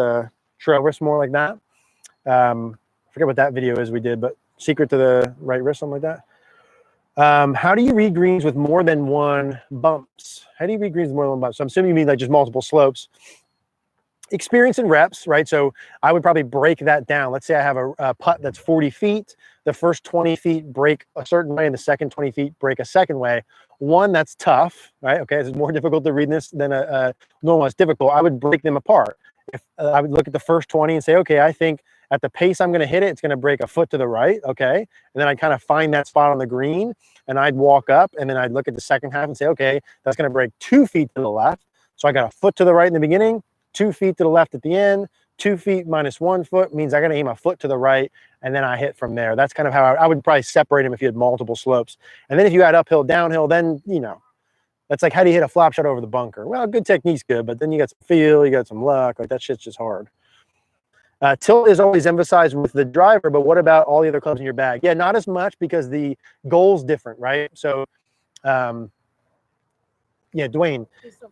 trail wrist more like that. I forget what that video is we did, but secret to the right wrist, something like that. How do you read greens with more than one bumps? How do you read greens with more than one bumps? So I'm assuming you mean like just multiple slopes. Experience and reps, right? So I would probably break that down. Let's say I have a putt that's 40 feet. The first 20 feet break a certain way, and the second 20 feet break a second way. One, that's tough, right? Okay, it's more difficult to read this than a normal. It's difficult. I would break them apart. If I would look at the first 20 and say, okay, I think at the pace I'm going to hit it, it's going to break a foot to the right, okay? And then I'd kind of find that spot on the green, and I'd walk up, and then I'd look at the second half and say, okay, that's going to break 2 feet to the left. So I got a foot to the right in the beginning, 2 feet to the left at the end, 2 feet minus 1 foot means I got to aim a foot to the right, and then I hit from there. That's kind of how I would probably separate them if you had multiple slopes. And then if you had uphill, downhill, then, you know, that's like, how do you hit a flop shot over the bunker? Well, good technique's good, but then you got some feel, you got some luck. Like, that shit's just hard. Tilt is always emphasized with the driver, but what about all the other clubs in your bag? Yeah, not as much because the goal's different, right? So, yeah, Dwayne. He's still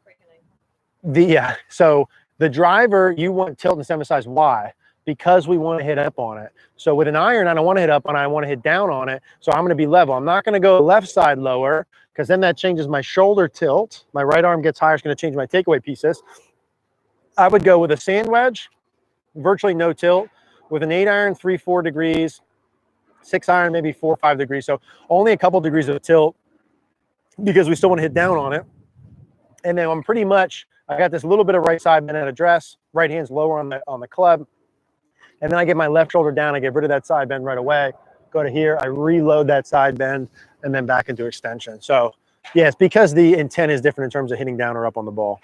freaking So the driver, you want tilt and emphasize. Why? Because we want to hit up on it. So with an iron, I don't want to hit up on it, I want to hit down on it. So I'm going to be level. I'm not going to go left side lower, because then that changes my shoulder tilt. My right arm gets higher, it's going to change my takeaway pieces. I would go with a sand wedge, virtually no tilt, with an 8 iron, 3-4 degrees, 6 iron, maybe 4 or 5 degrees. So only a couple degrees of tilt, because we still want to hit down on it. And then I'm pretty much, I got this little bit of right side bend at address, right hand's lower on the club. And then I get my left shoulder down, I get rid of that side bend right away, go to here, I reload that side bend, and then back into extension. So yeah, it's because the intent is different in terms of hitting down or up on the ball.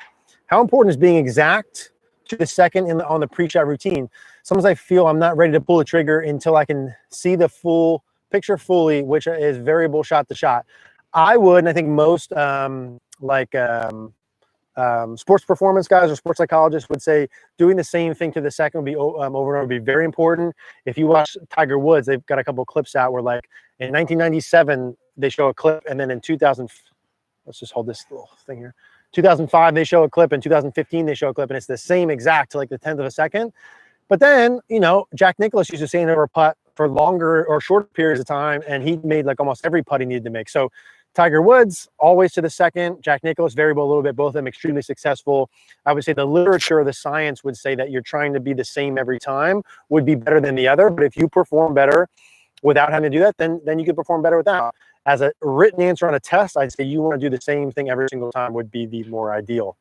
How important is being exact to the second on the pre-shot routine? Sometimes I feel I'm not ready to pull the trigger until I can see the full picture fully, which is variable shot to shot. I would, and I think most sports performance guys or sports psychologists would say doing the same thing to the second would be over and over would be very important. If you watch Tiger Woods, they've got a couple of clips out where, like, in 1997 they show a clip, and then in 2000, let's just hold this little thing here, 2005 they show a clip, in 2015 they show a clip, and it's the same exact to like the 10th of a second. But then, you know, Jack Nicklaus used to stand over a putt for longer or shorter periods of time, and he made like almost every putt he needed to make. So Tiger Woods, always to the second. Jack Nicklaus, variable a little bit. Both of them extremely successful. I would say the literature, the science would say that you're trying to be the same every time would be better than the other. But if you perform better without having to do that, then you can perform better without. As a written answer on a test, I'd say you want to do the same thing every single time would be the more ideal.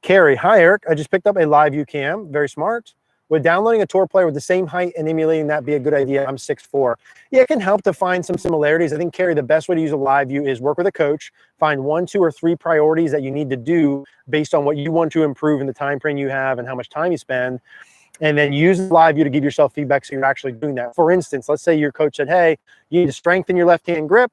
Carrie, hi Eric. I just picked up a LiveView cam. Very smart. Would downloading a tour player with the same height and emulating that be a good idea? I'm 6'4". Yeah, it can help to find some similarities. I think, Carrie, the best way to use a LiveView is work with a coach, find 1, 2, or 3 priorities that you need to do based on what you want to improve in the time frame you have and how much time you spend, and then use LiveView to give yourself feedback so you're actually doing that. For instance, let's say your coach said, hey, you need to strengthen your left-hand grip,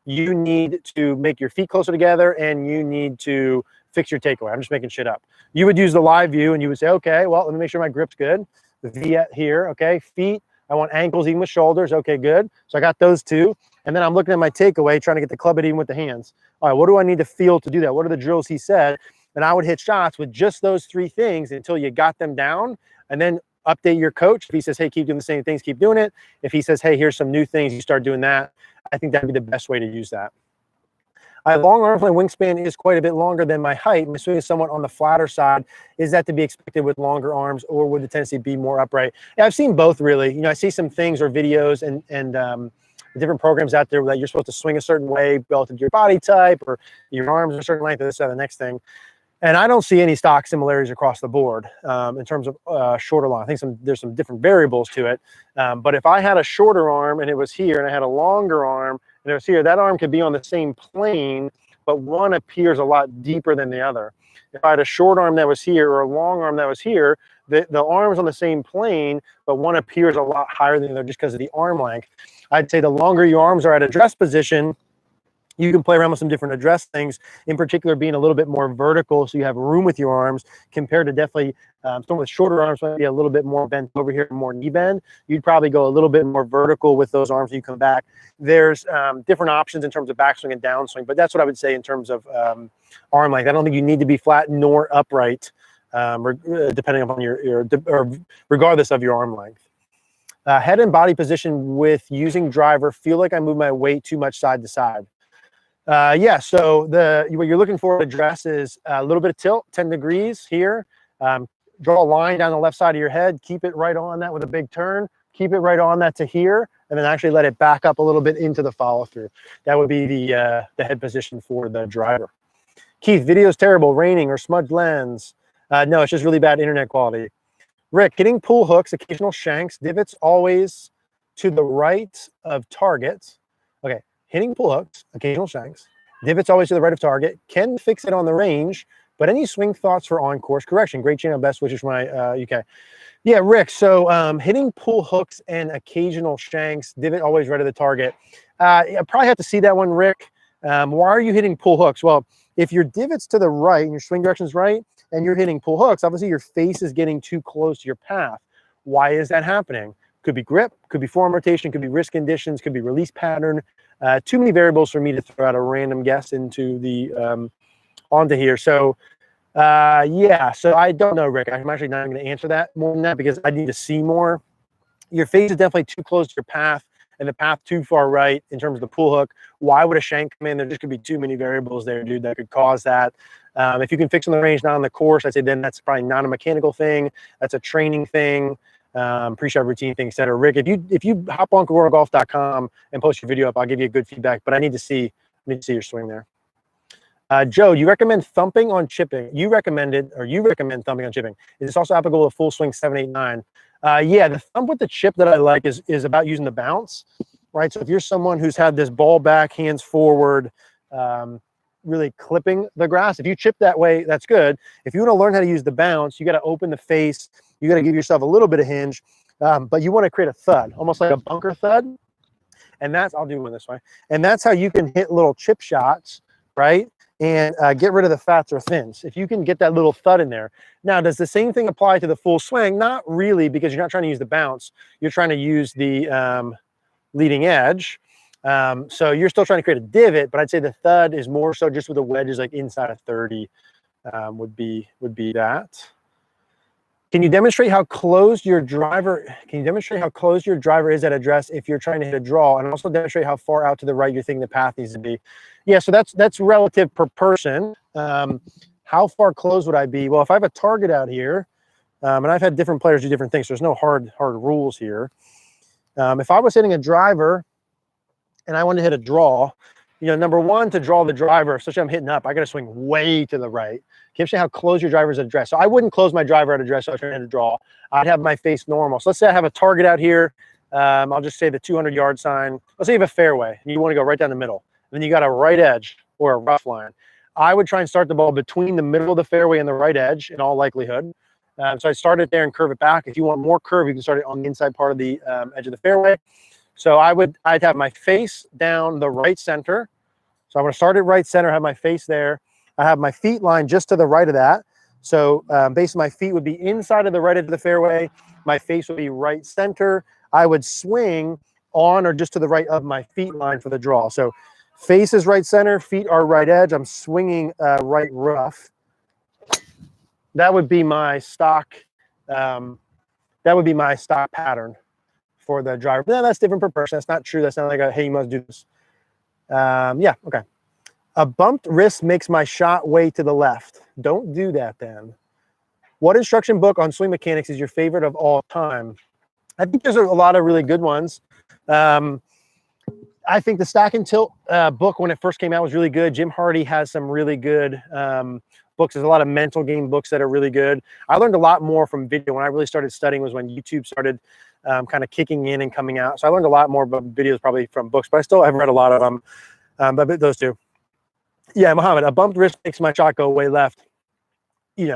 you need to make your feet closer together, and you need to fix your takeaway. I'm just making shit up. You would use the LiveView and you would say, okay, well, let me make sure my grip's good. The V here, okay, feet. I want ankles even with shoulders. Okay, good. So I got those 2. And then I'm looking at my takeaway, trying to get the club at even with the hands. All right, what do I need to feel to do that? What are the drills he said? And I would hit shots with just those 3 things until you got them down, and then update your coach. If he says, hey, keep doing the same things, keep doing it. If he says, hey, here's some new things, you start doing that. I think that'd be the best way to use that. I have long arms. My wingspan is quite a bit longer than my height. My swing is somewhat on the flatter side. Is that to be expected with longer arms, or would the tendency be more upright? Yeah, I've seen both, really. You know, I see some things or videos and different programs out there that you're supposed to swing a certain way relative to your body type, or your arms are a certain length, or this or the next thing. And I don't see any stock similarities across the board in terms of short or long. I think there's some different variables to it. But if I had a shorter arm and it was here, and I had a longer arm and it was here, that arm could be on the same plane, but one appears a lot deeper than the other. If I had a short arm that was here or a long arm that was here, the arm's on the same plane, but one appears a lot higher than the other just because of the arm length. I'd say the longer your arms are at address position, You can play around with some different address things, in particular being a little bit more vertical so you have room with your arms compared to definitely someone with shorter arms might be a little bit more bent over here, more knee bend. You'd probably go a little bit more vertical with those arms when you come back. There's different options in terms of backswing and downswing, but that's what I would say in terms of arm length. I don't think you need to be flat nor upright, depending upon or regardless of your arm length. Head and body position with using driver. Feel like I move my weight too much side to side. Yeah, so what you're looking for to address is a little bit of tilt, 10 degrees here. Draw a line down the left side of your head. Keep it right on that with a big turn. Keep it right on that to here, and then actually let it back up a little bit into the follow through. That would be the head position for the driver. Keith, video's terrible, raining or smudged lens. No, it's just really bad internet quality. Rick, hitting pull hooks, occasional shanks, divots always to the right of target. Okay. Hitting pull hooks, occasional shanks, divots always to the right of target, can fix it on the range, but any swing thoughts for on-course correction? Great channel, best wishes from my UK. Yeah, Rick, so hitting pull hooks and occasional shanks, divot always right of the target. I probably have to see that one, Rick. Why are you hitting pull hooks? Well, if your divot's to the right and your swing direction's right, and you're hitting pull hooks, obviously your face is getting too close to your path. Why is that happening? Could be grip, could be form rotation, could be wrist conditions, could be release pattern. Too many variables for me to throw out a random guess into the onto here. So yeah, so I don't know, Rick. I'm actually not going to answer that more than that because I need to see more. Your face is definitely too close to your path and the path too far right in terms of the pull hook. Why would a shank come in? There just could be too many variables there, dude, that could cause that. If you can fix on the range, not on the course, I'd say then that's probably not a mechanical thing. That's a training thing. Pre-shot routine thing, etc. Rick, if you hop on CogornoGolf.com and post your video up, I'll give you a good feedback. But I need to see your swing there. Joe, you recommend thumping on chipping. You recommend thumping on chipping. Is this also applicable to full swing 7, 8, 9? Yeah, the thump with the chip that I like is about using the bounce, right? So if you're someone who's had this ball back, hands forward, really clipping the grass, if you chip that way, that's good. If you want to learn how to use the bounce, you got to open the face. You got to give yourself a little bit of hinge, but you want to create a thud, almost like a bunker thud. And I'll do one this way. And that's how you can hit little chip shots, right? And get rid of the fats or thins. If you can get that little thud in there. Now, does the same thing apply to the full swing? Not really, because you're not trying to use the bounce. You're trying to use the leading edge. So you're still trying to create a divot, but I'd say the thud is more so just with the wedges like inside of 30 would be that. Can you demonstrate how closed your driver is at address if you're trying to hit a draw, and also demonstrate how far out to the right you think the path needs to be? Yeah, so that's relative per person. How far closed would I be? Well, if I have a target out here, and I've had different players do different things, so there's no hard rules here. If I was hitting a driver and I wanted to hit a draw, number one, to draw the driver, especially if I'm hitting up, I got to swing way to the right. Can you say how close your driver is at address? So I wouldn't close my driver at address so I was trying to hit a draw. I'd have my face normal. So let's say I have a target out here. I'll just say the 200-yard sign. Let's say you have a fairway and you want to go right down the middle. And then you got a right edge or a rough line. I would try and start the ball between the middle of the fairway and the right edge in all likelihood. So I start it there and curve it back. If you want more curve, you can start it on the inside part of the edge of the fairway. So I'd have my face down the right center. So I'm going to start at right center, have my face there. I have my feet line just to the right of that. So base of my feet would be inside of the right edge of the fairway. My face would be right center. I would swing on or just to the right of my feet line for the draw. So face is right center, feet are right edge. I'm swinging right rough. That would be my stock. That would be my stock pattern for the driver. But that's different per person. That's not true. That's not like a, hey, you must do this. Yeah, okay. A bumped wrist makes my shot way to the left. Don't do that then. What instruction book on swing mechanics is your favorite of all time? I think there's a lot of really good ones. I think the Stack and Tilt book when it first came out was really good. Jim Hardy has some really good books. There's a lot of mental game books that are really good. I learned a lot more from video. When I really started studying was when YouTube started kind of kicking in and coming out. So I learned a lot more about videos probably from books, but I still haven't read a lot of them. But those two. Yeah, Muhammad, a bumped wrist makes my shot go way left. I'd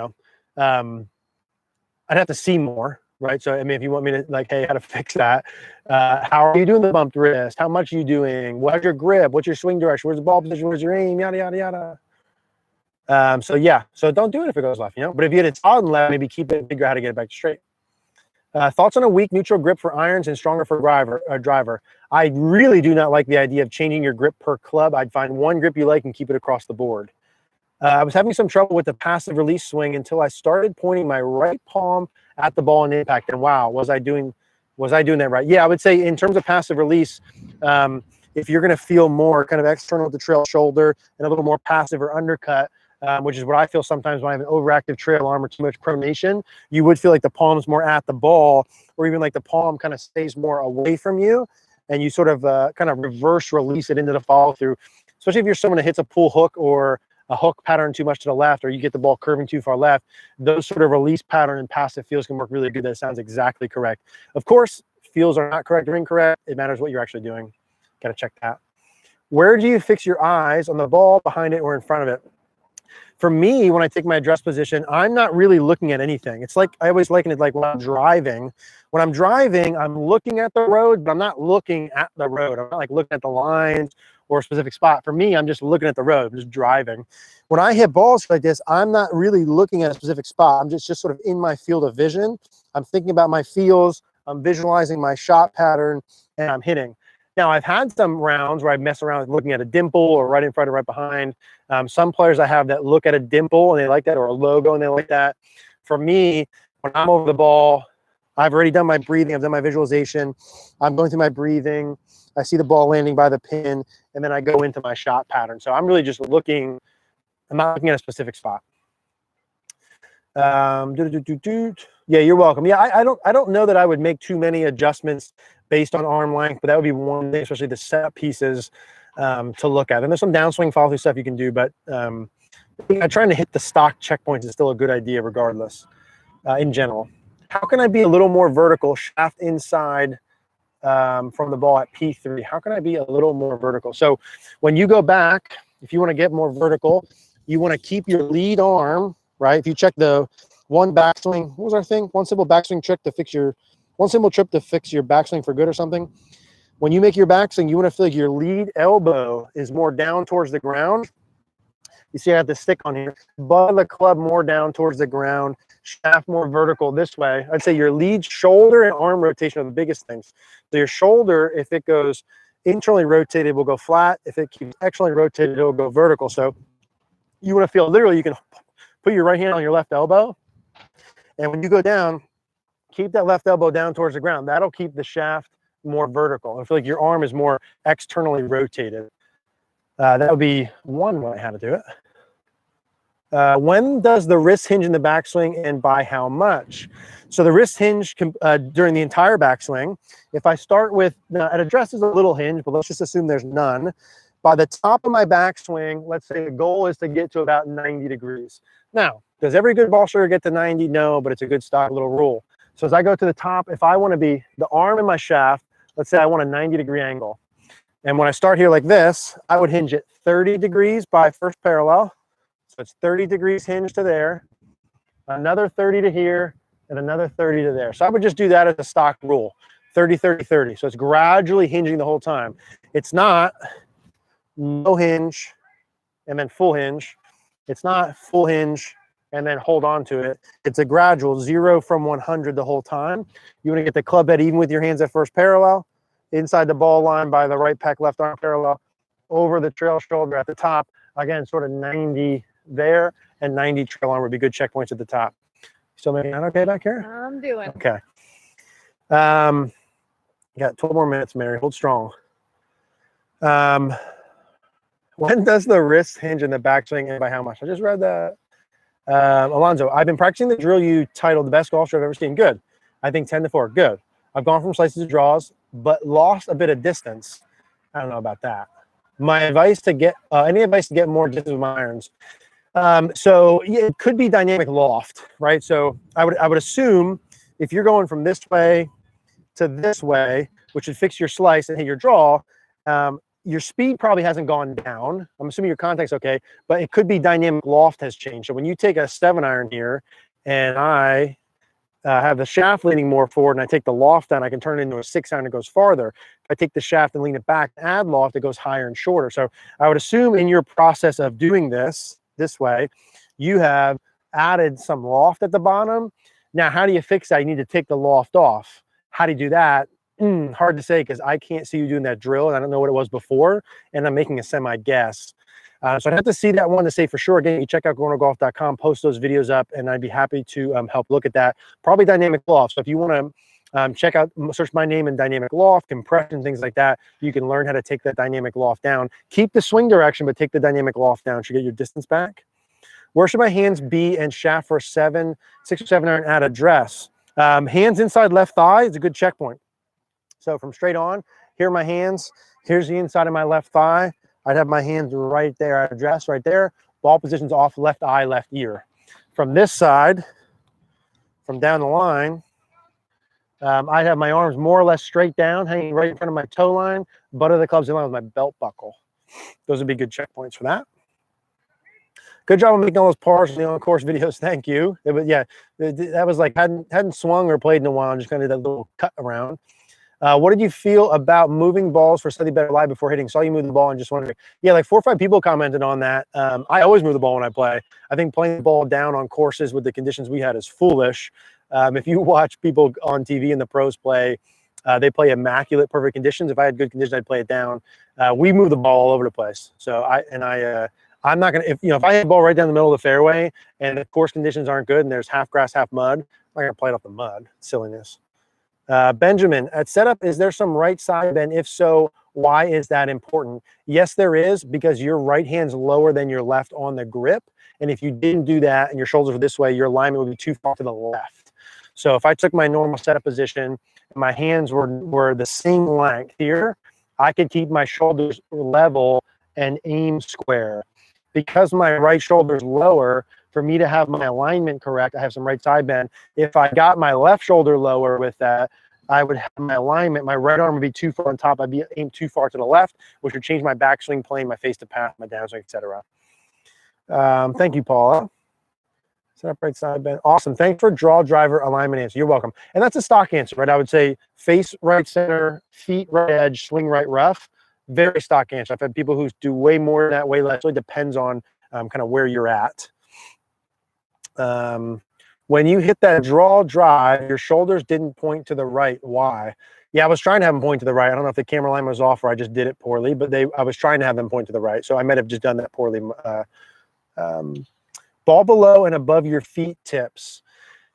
have to see more. right? So, I mean, if you want me to like, hey, how to fix that? How are you doing the bumped wrist? How much are you doing? What's your grip? What's your swing direction? Where's the ball position? Where's your aim? Yada, yada, yada. So yeah, so don't do it if it goes left, you know, but if you hit it solid and left, maybe keep it and figure out how to get it back straight. Thoughts on a weak neutral grip for irons and stronger for driver? I really do not like the idea of changing your grip per club. I'd find one grip you like and keep it across the board. I was having some trouble with the passive release swing until I started pointing my right palm at the ball in impact. And wow, was I doing that right? Yeah, I would say in terms of passive release, if you're going to feel more kind of external to trail shoulder and a little more passive or undercut, which is what I feel sometimes when I have an overactive trail arm or too much pronation, you would feel like the palm's more at the ball, or even like the palm kind of stays more away from you, and you sort of kind of reverse release it into the follow through, especially if you're someone that hits a pull hook or a hook pattern too much to the left, or you get the ball curving too far left. Those sort of release pattern and passive feels can work really good. That sounds exactly correct. Of course, feels are not correct or incorrect. It matters what you're actually doing. Got to check that. Where do you fix your eyes, on the ball, behind it, or in front of it? For me, when I take my address position, I'm not really looking at anything. It's like, I always liken it like when I'm driving. When I'm driving, I'm looking at the road, but I'm not looking at the road. I'm not like looking at the lines or a specific spot. For me, I'm just looking at the road, I'm just driving. When I hit balls like this, I'm not really looking at a specific spot. I'm just sort of in my field of vision. I'm thinking about my feels, I'm visualizing my shot pattern, and I'm hitting. Now, I've had some rounds where I mess around with looking at a dimple or right in front or right behind. Some players I have that look at a dimple and they like that, or a logo and they like that. For me, when I'm over the ball, I've already done my breathing, I've done my visualization, I'm going through my breathing, I see the ball landing by the pin, and then I go into my shot pattern. So I'm really just looking, I'm not looking at a specific spot. Yeah, you're welcome. Yeah, I don't know that I would make too many adjustments based on arm length, but that would be one thing, especially the setup pieces to look at. And there's some downswing follow through stuff you can do, but trying to hit the stock checkpoints is still a good idea regardless in general. How can I be a little more vertical, shaft inside from the ball at P3? How can I be a little more vertical? So when you go back, if you want to get more vertical, you want to keep your lead arm, right? If you check the one backswing, what was our thing? One simple backswing trick to fix your, one simple trip to fix your backswing for good or something. When you make your backswing, you want to feel like your lead elbow is more down towards the ground. You see I have the stick on here. Butt of the club more down towards the ground, shaft more vertical this way. I'd say your lead, shoulder, and arm rotation are the biggest things. So your shoulder, if it goes internally rotated, will go flat. If it keeps externally rotated, it will go vertical. So you want to feel literally, you can put your right hand on your left elbow, and when you go down, keep that left elbow down towards the ground. That'll keep the shaft more vertical. I feel like your arm is more externally rotated. That would be one way how to do it. When does the wrist hinge in the backswing, and by how much? So the wrist hinge during the entire backswing. If I start with, at address is a little hinge, but let's just assume there's none. By the top of my backswing, let's say the goal is to get to about 90 degrees. Now, does every good ball striker get to 90? No, but it's a good stock little rule. So as I go to the top, if I want to be the arm in my shaft, let's say I want a 90-degree angle. And when I start here like this, I would hinge it 30 degrees by first parallel. So it's 30 degrees hinge to there, another 30 to here, and another 30 to there. So I would just do that as a stock rule, 30, 30, 30. So it's gradually hinging the whole time. It's not no hinge and then full hinge. It's not full hinge and then hold on to it. It's a gradual 0 from 100 the whole time. You want to get the club head even with your hands at first parallel, inside the ball line by the right pec, left arm parallel, over the trail shoulder at the top. Again, sort of 90 there, and 90 trail arm would be good checkpoints at the top. Still making that okay back here? I'm doing. Okay. You got 12 more minutes, Mary. Hold strong. When does the wrist hinge in the backswing, and by how much? I just read that. Alonzo, I've been practicing the drill you titled the best golf shot I've ever seen. Good. I think 10 to 4. Good. I've gone from slices to draws, but lost a bit of distance. I don't know about that. My advice to get, any advice to get more distance with my irons? So yeah, it could be dynamic loft, right? So I would assume if you're going from this way to this way, which would fix your slice and hit your draw, your speed probably hasn't gone down. I'm assuming your contact's okay, but it could be dynamic loft has changed. So when you take a 7-iron here and I have the shaft leaning more forward and I take the loft down, I can turn it into a 6-iron that goes farther. If I take the shaft and lean it back, add loft, it goes higher and shorter. So I would assume in your process of doing this way, you have added some loft at the bottom. Now, how do you fix that? You need to take the loft off. How do you do that? Hard to say because I can't see you doing that drill and I don't know what it was before, and I'm making a semi-guess. So I'd have to see that one to say for sure. Again, you check out cogornogolf.com, post those videos up, and I'd be happy to help look at that. Probably dynamic loft. So if you want to check out, search my name in dynamic loft, compression, things like that, you can learn how to take that dynamic loft down. Keep the swing direction, but take the dynamic loft down to get your distance back. Where should my hands be and shaft for 6 or 7 iron at address? Hands inside left thigh is a good checkpoint. So from straight on, here are my hands. Here's the inside of my left thigh. I'd have my hands right there at address, right there. Ball position's off left eye, left ear. From this side, from down the line, I'd have my arms more or less straight down, hanging right in front of my toe line. Butt of the club's in line with my belt buckle. Those would be good checkpoints for that. Good job on making all those pars in the on-course videos. Thank you. Yeah, that was like hadn't swung or played in a while. Just kind of did that little cut around. What did you feel about moving balls for slightly better lie before hitting? Saw you move the ball and just wondering. Yeah, like 4 or 5 people commented on that. I always move the ball when I play. I think playing the ball down on courses with the conditions we had is foolish. If you watch people on TV and the pros play, they play immaculate, perfect conditions. If I had good conditions, I'd play it down. We move the ball all over the place. So I'm not gonna, if I hit the ball right down the middle of the fairway and the course conditions aren't good and there's half grass, half mud, I'm not gonna play it off the mud. Silliness. Benjamin, at setup, is there some right side bend? If so, why is that important? Yes, there is, because your right hand's lower than your left on the grip. And if you didn't do that and your shoulders were this way, your alignment would be too far to the left. So if I took my normal setup position and my hands were the same length here, I could keep my shoulders level and aim square. Because my right shoulder's lower, for me to have my alignment correct, I have some right side bend. If I got my left shoulder lower with that, I would have my alignment. My right arm would be too far on top. I'd be aimed too far to the left, which would change my backswing plane, my face to path, my downswing, etc. Thank you, Paula. Set up right side bend. Awesome. Thanks for draw driver alignment answer. You're welcome. And that's a stock answer, right? I would say face right center, feet right edge, swing right rough. Very stock answer. I've had people who do way more than that, way less. It depends on kind of where you're at. When you hit that draw drive, your shoulders didn't point to the right. Why? Yeah, I was trying to have them point to the right. I don't know if the camera line was off or I just did it poorly, but I was trying to have them point to the right. So I might have just done that poorly. Ball below and above your feet tips.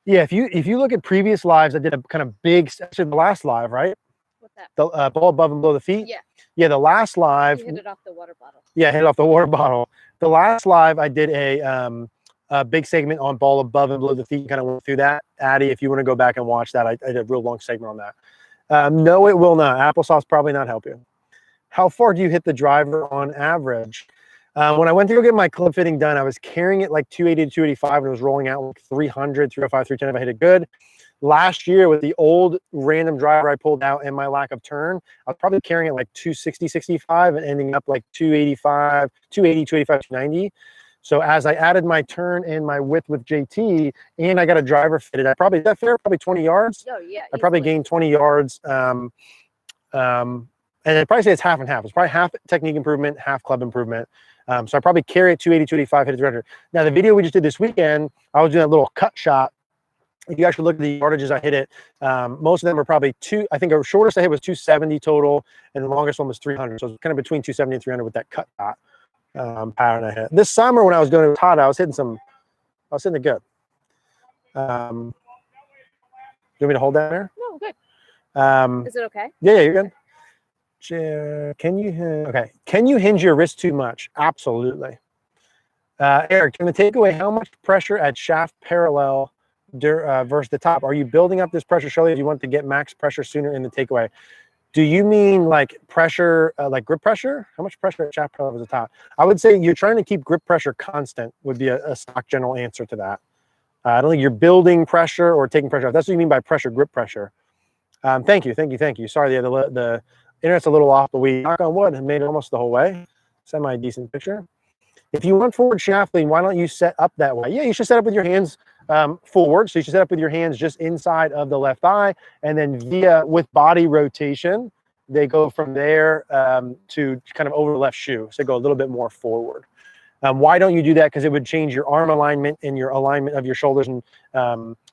Yeah, if you look at previous lives, I did a kind of big, actually the last live, right? What's that? The ball above and below the feet? Yeah. Yeah, the last live. You hit it off the water bottle. Yeah, hit it off the water bottle. The last live, I did a big segment on ball above and below the feet. Kind of went through that. Addie, if you want to go back and watch that, I did a real long segment on that. No, it will not. Applesauce probably not help you. How far do you hit the driver on average? When I went to go get my club fitting done, I was carrying it like 280 to 285 and it was rolling out like 300, 305, 310 if I hit it good. Last year with the old random driver I pulled out and my lack of turn, I was probably carrying it like 260, 65 and ending up like 285, 280, 285, 290. So as I added my turn and my width with JT and I got a driver fitted, I probably, is that fair? Probably 20 yards. Oh, yeah. I probably gained 20 yards. And I'd probably say it's half and half. It's probably half technique improvement, half club improvement. So I probably carry it 280, 285, hit it 300. Now the video we just did this weekend, I was doing that little cut shot. If you actually look at the yardages I hit it, most of them are probably I think the shortest I hit was 270 total, and the longest one was 300. So it's kind of between 270 and 300 with that cut shot pattern I hit. This summer when I was going to Todd, I was hitting it good. You want me to hold that there? No, good. Is it okay? Yeah, you're good. Can you hinge your wrist too much? Absolutely. Eric, can the takeaway, how much pressure at shaft parallel versus the top? Are you building up this pressure slowly? Do you want to get max pressure sooner in the takeaway? Do you mean like pressure, like grip pressure? How much pressure at shaft parallel versus the top? I would say you're trying to keep grip pressure constant would be a stock general answer to that. I don't think you're building pressure or taking pressure off. That's what you mean by pressure, grip pressure. Thank you. Sorry, the internet's a little off, but we, knock on wood, have made it almost the whole way. Semi-decent picture. If you want forward shaft lean, why don't you set up that way? Yeah, you should set up with your hands forward. So you should set up with your hands just inside of the left thigh, and then with body rotation, they go from there to kind of over the left shoe. So go a little bit more forward. Why don't you do that? Because it would change your arm alignment and your alignment of your shoulders and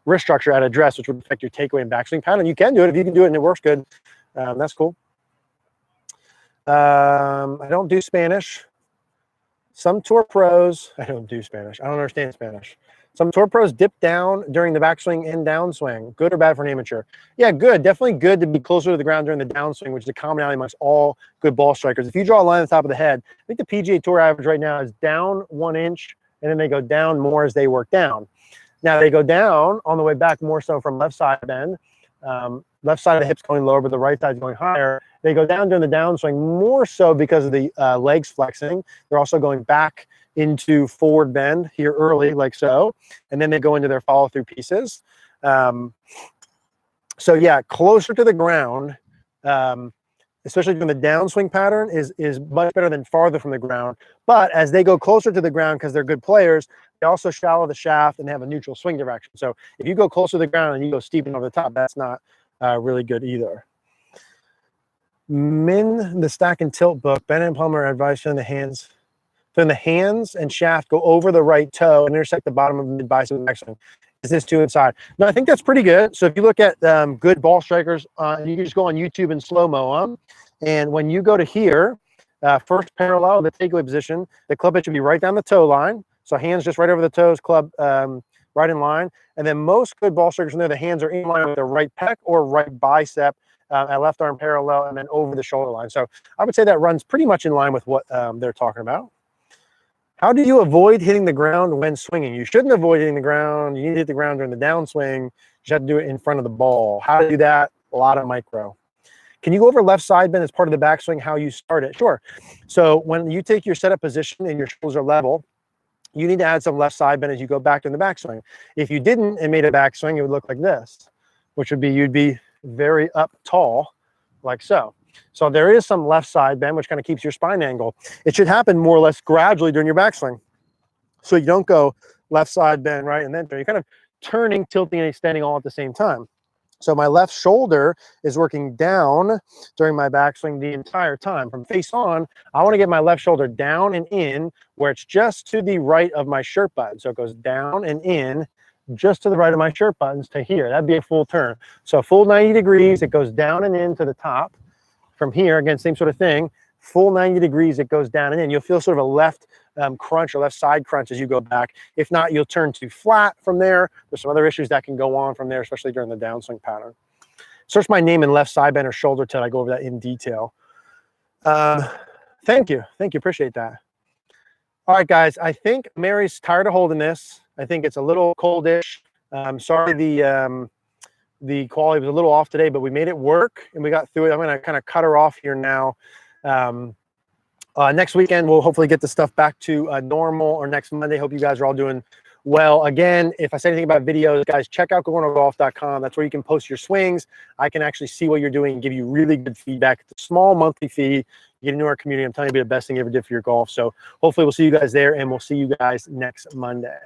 wrist structure at address, which would affect your takeaway and backswing pattern. You can do it if you can do it and it works good. That's cool. I don't do Spanish. Some tour pros, I don't do Spanish. I don't understand Spanish. Some tour pros dip down during the backswing and downswing. Good or bad for an amateur? Yeah, good. Definitely good to be closer to the ground during the downswing, which is a commonality amongst all good ball strikers. If you draw a line at the top of the head, I think the PGA Tour average right now is down 1 inch, and then they go down more as they work down. Now they go down on the way back more so from left side bend. Left side of the hips going lower, but the right side is going higher. They go down during the downswing more so because of the legs flexing. They're also going back into forward bend here early, like so, and then they go into their follow through pieces. So yeah, closer to the ground, especially during the downswing pattern, is much better than farther from the ground. But as they go closer to the ground, because they're good players, they also shallow the shaft and have a neutral swing direction. So if you go closer to the ground and you go steep and over the top, that's not really good either. Min, the stack and tilt book, Ben and Plummer advice on the hands. Then the hands and shaft go over the right toe and intersect the bottom of the mid bicep backswing. Is this too inside? No, I think that's pretty good. So if you look at good ball strikers, you can just go on YouTube and slow-mo them. And when you go to here, first parallel, the takeaway position, the club head should be right down the toe line. So hands just right over the toes, club right in line. And then most good ball strikers from there, the hands are in line with the right pec or right bicep at left arm parallel and then over the shoulder line. So I would say that runs pretty much in line with what they're talking about. How do you avoid hitting the ground when swinging? You shouldn't avoid hitting the ground. You need to hit the ground during the downswing. You just have to do it in front of the ball. How to do that? A lot of micro. Can you go over left side bend as part of the backswing, how you start it? Sure. So when you take your setup position and your shoulders are level, you need to add some left side bend as you go back to the backswing. If you didn't and made a backswing, it would look like this, which would be you'd be very up tall, like so. So there is some left side bend, which kind of keeps your spine angle. It should happen more or less gradually during your backswing. So you don't go left side bend, right, and then you're kind of turning, tilting, and extending all at the same time. So my left shoulder is working down during my backswing the entire time. From face on, I want to get my left shoulder down and in where it's just to the right of my shirt button. So it goes down and in just to the right of my shirt buttons to here. That'd be a full turn. So full 90 degrees, it goes down and in to the top. From here, again, same sort of thing, full 90 degrees, it goes down and in. You'll feel sort of a left crunch or left side crunch as you go back. If not, you'll turn too flat from there. There's some other issues that can go on from there, especially during the downswing pattern. Search my name in left side bend or shoulder tilt. I go over that in detail. Thank you. Thank you. Appreciate that. All right, guys. I think Mary's tired of holding this. I think it's a little coldish. Sorry the quality was a little off today, but we made it work and we got through it. I'm going to kind of cut her off here now. Next weekend, we'll hopefully get the stuff back to normal, or next Monday. Hope you guys are all doing well. Again, if I say anything about videos, guys, check out cogornogolf.com. That's where you can post your swings. I can actually see what you're doing and give you really good feedback. It's a small monthly fee. You get into our community. I'm telling you, it'll be the best thing you ever did for your golf. So hopefully we'll see you guys there, and we'll see you guys next Monday.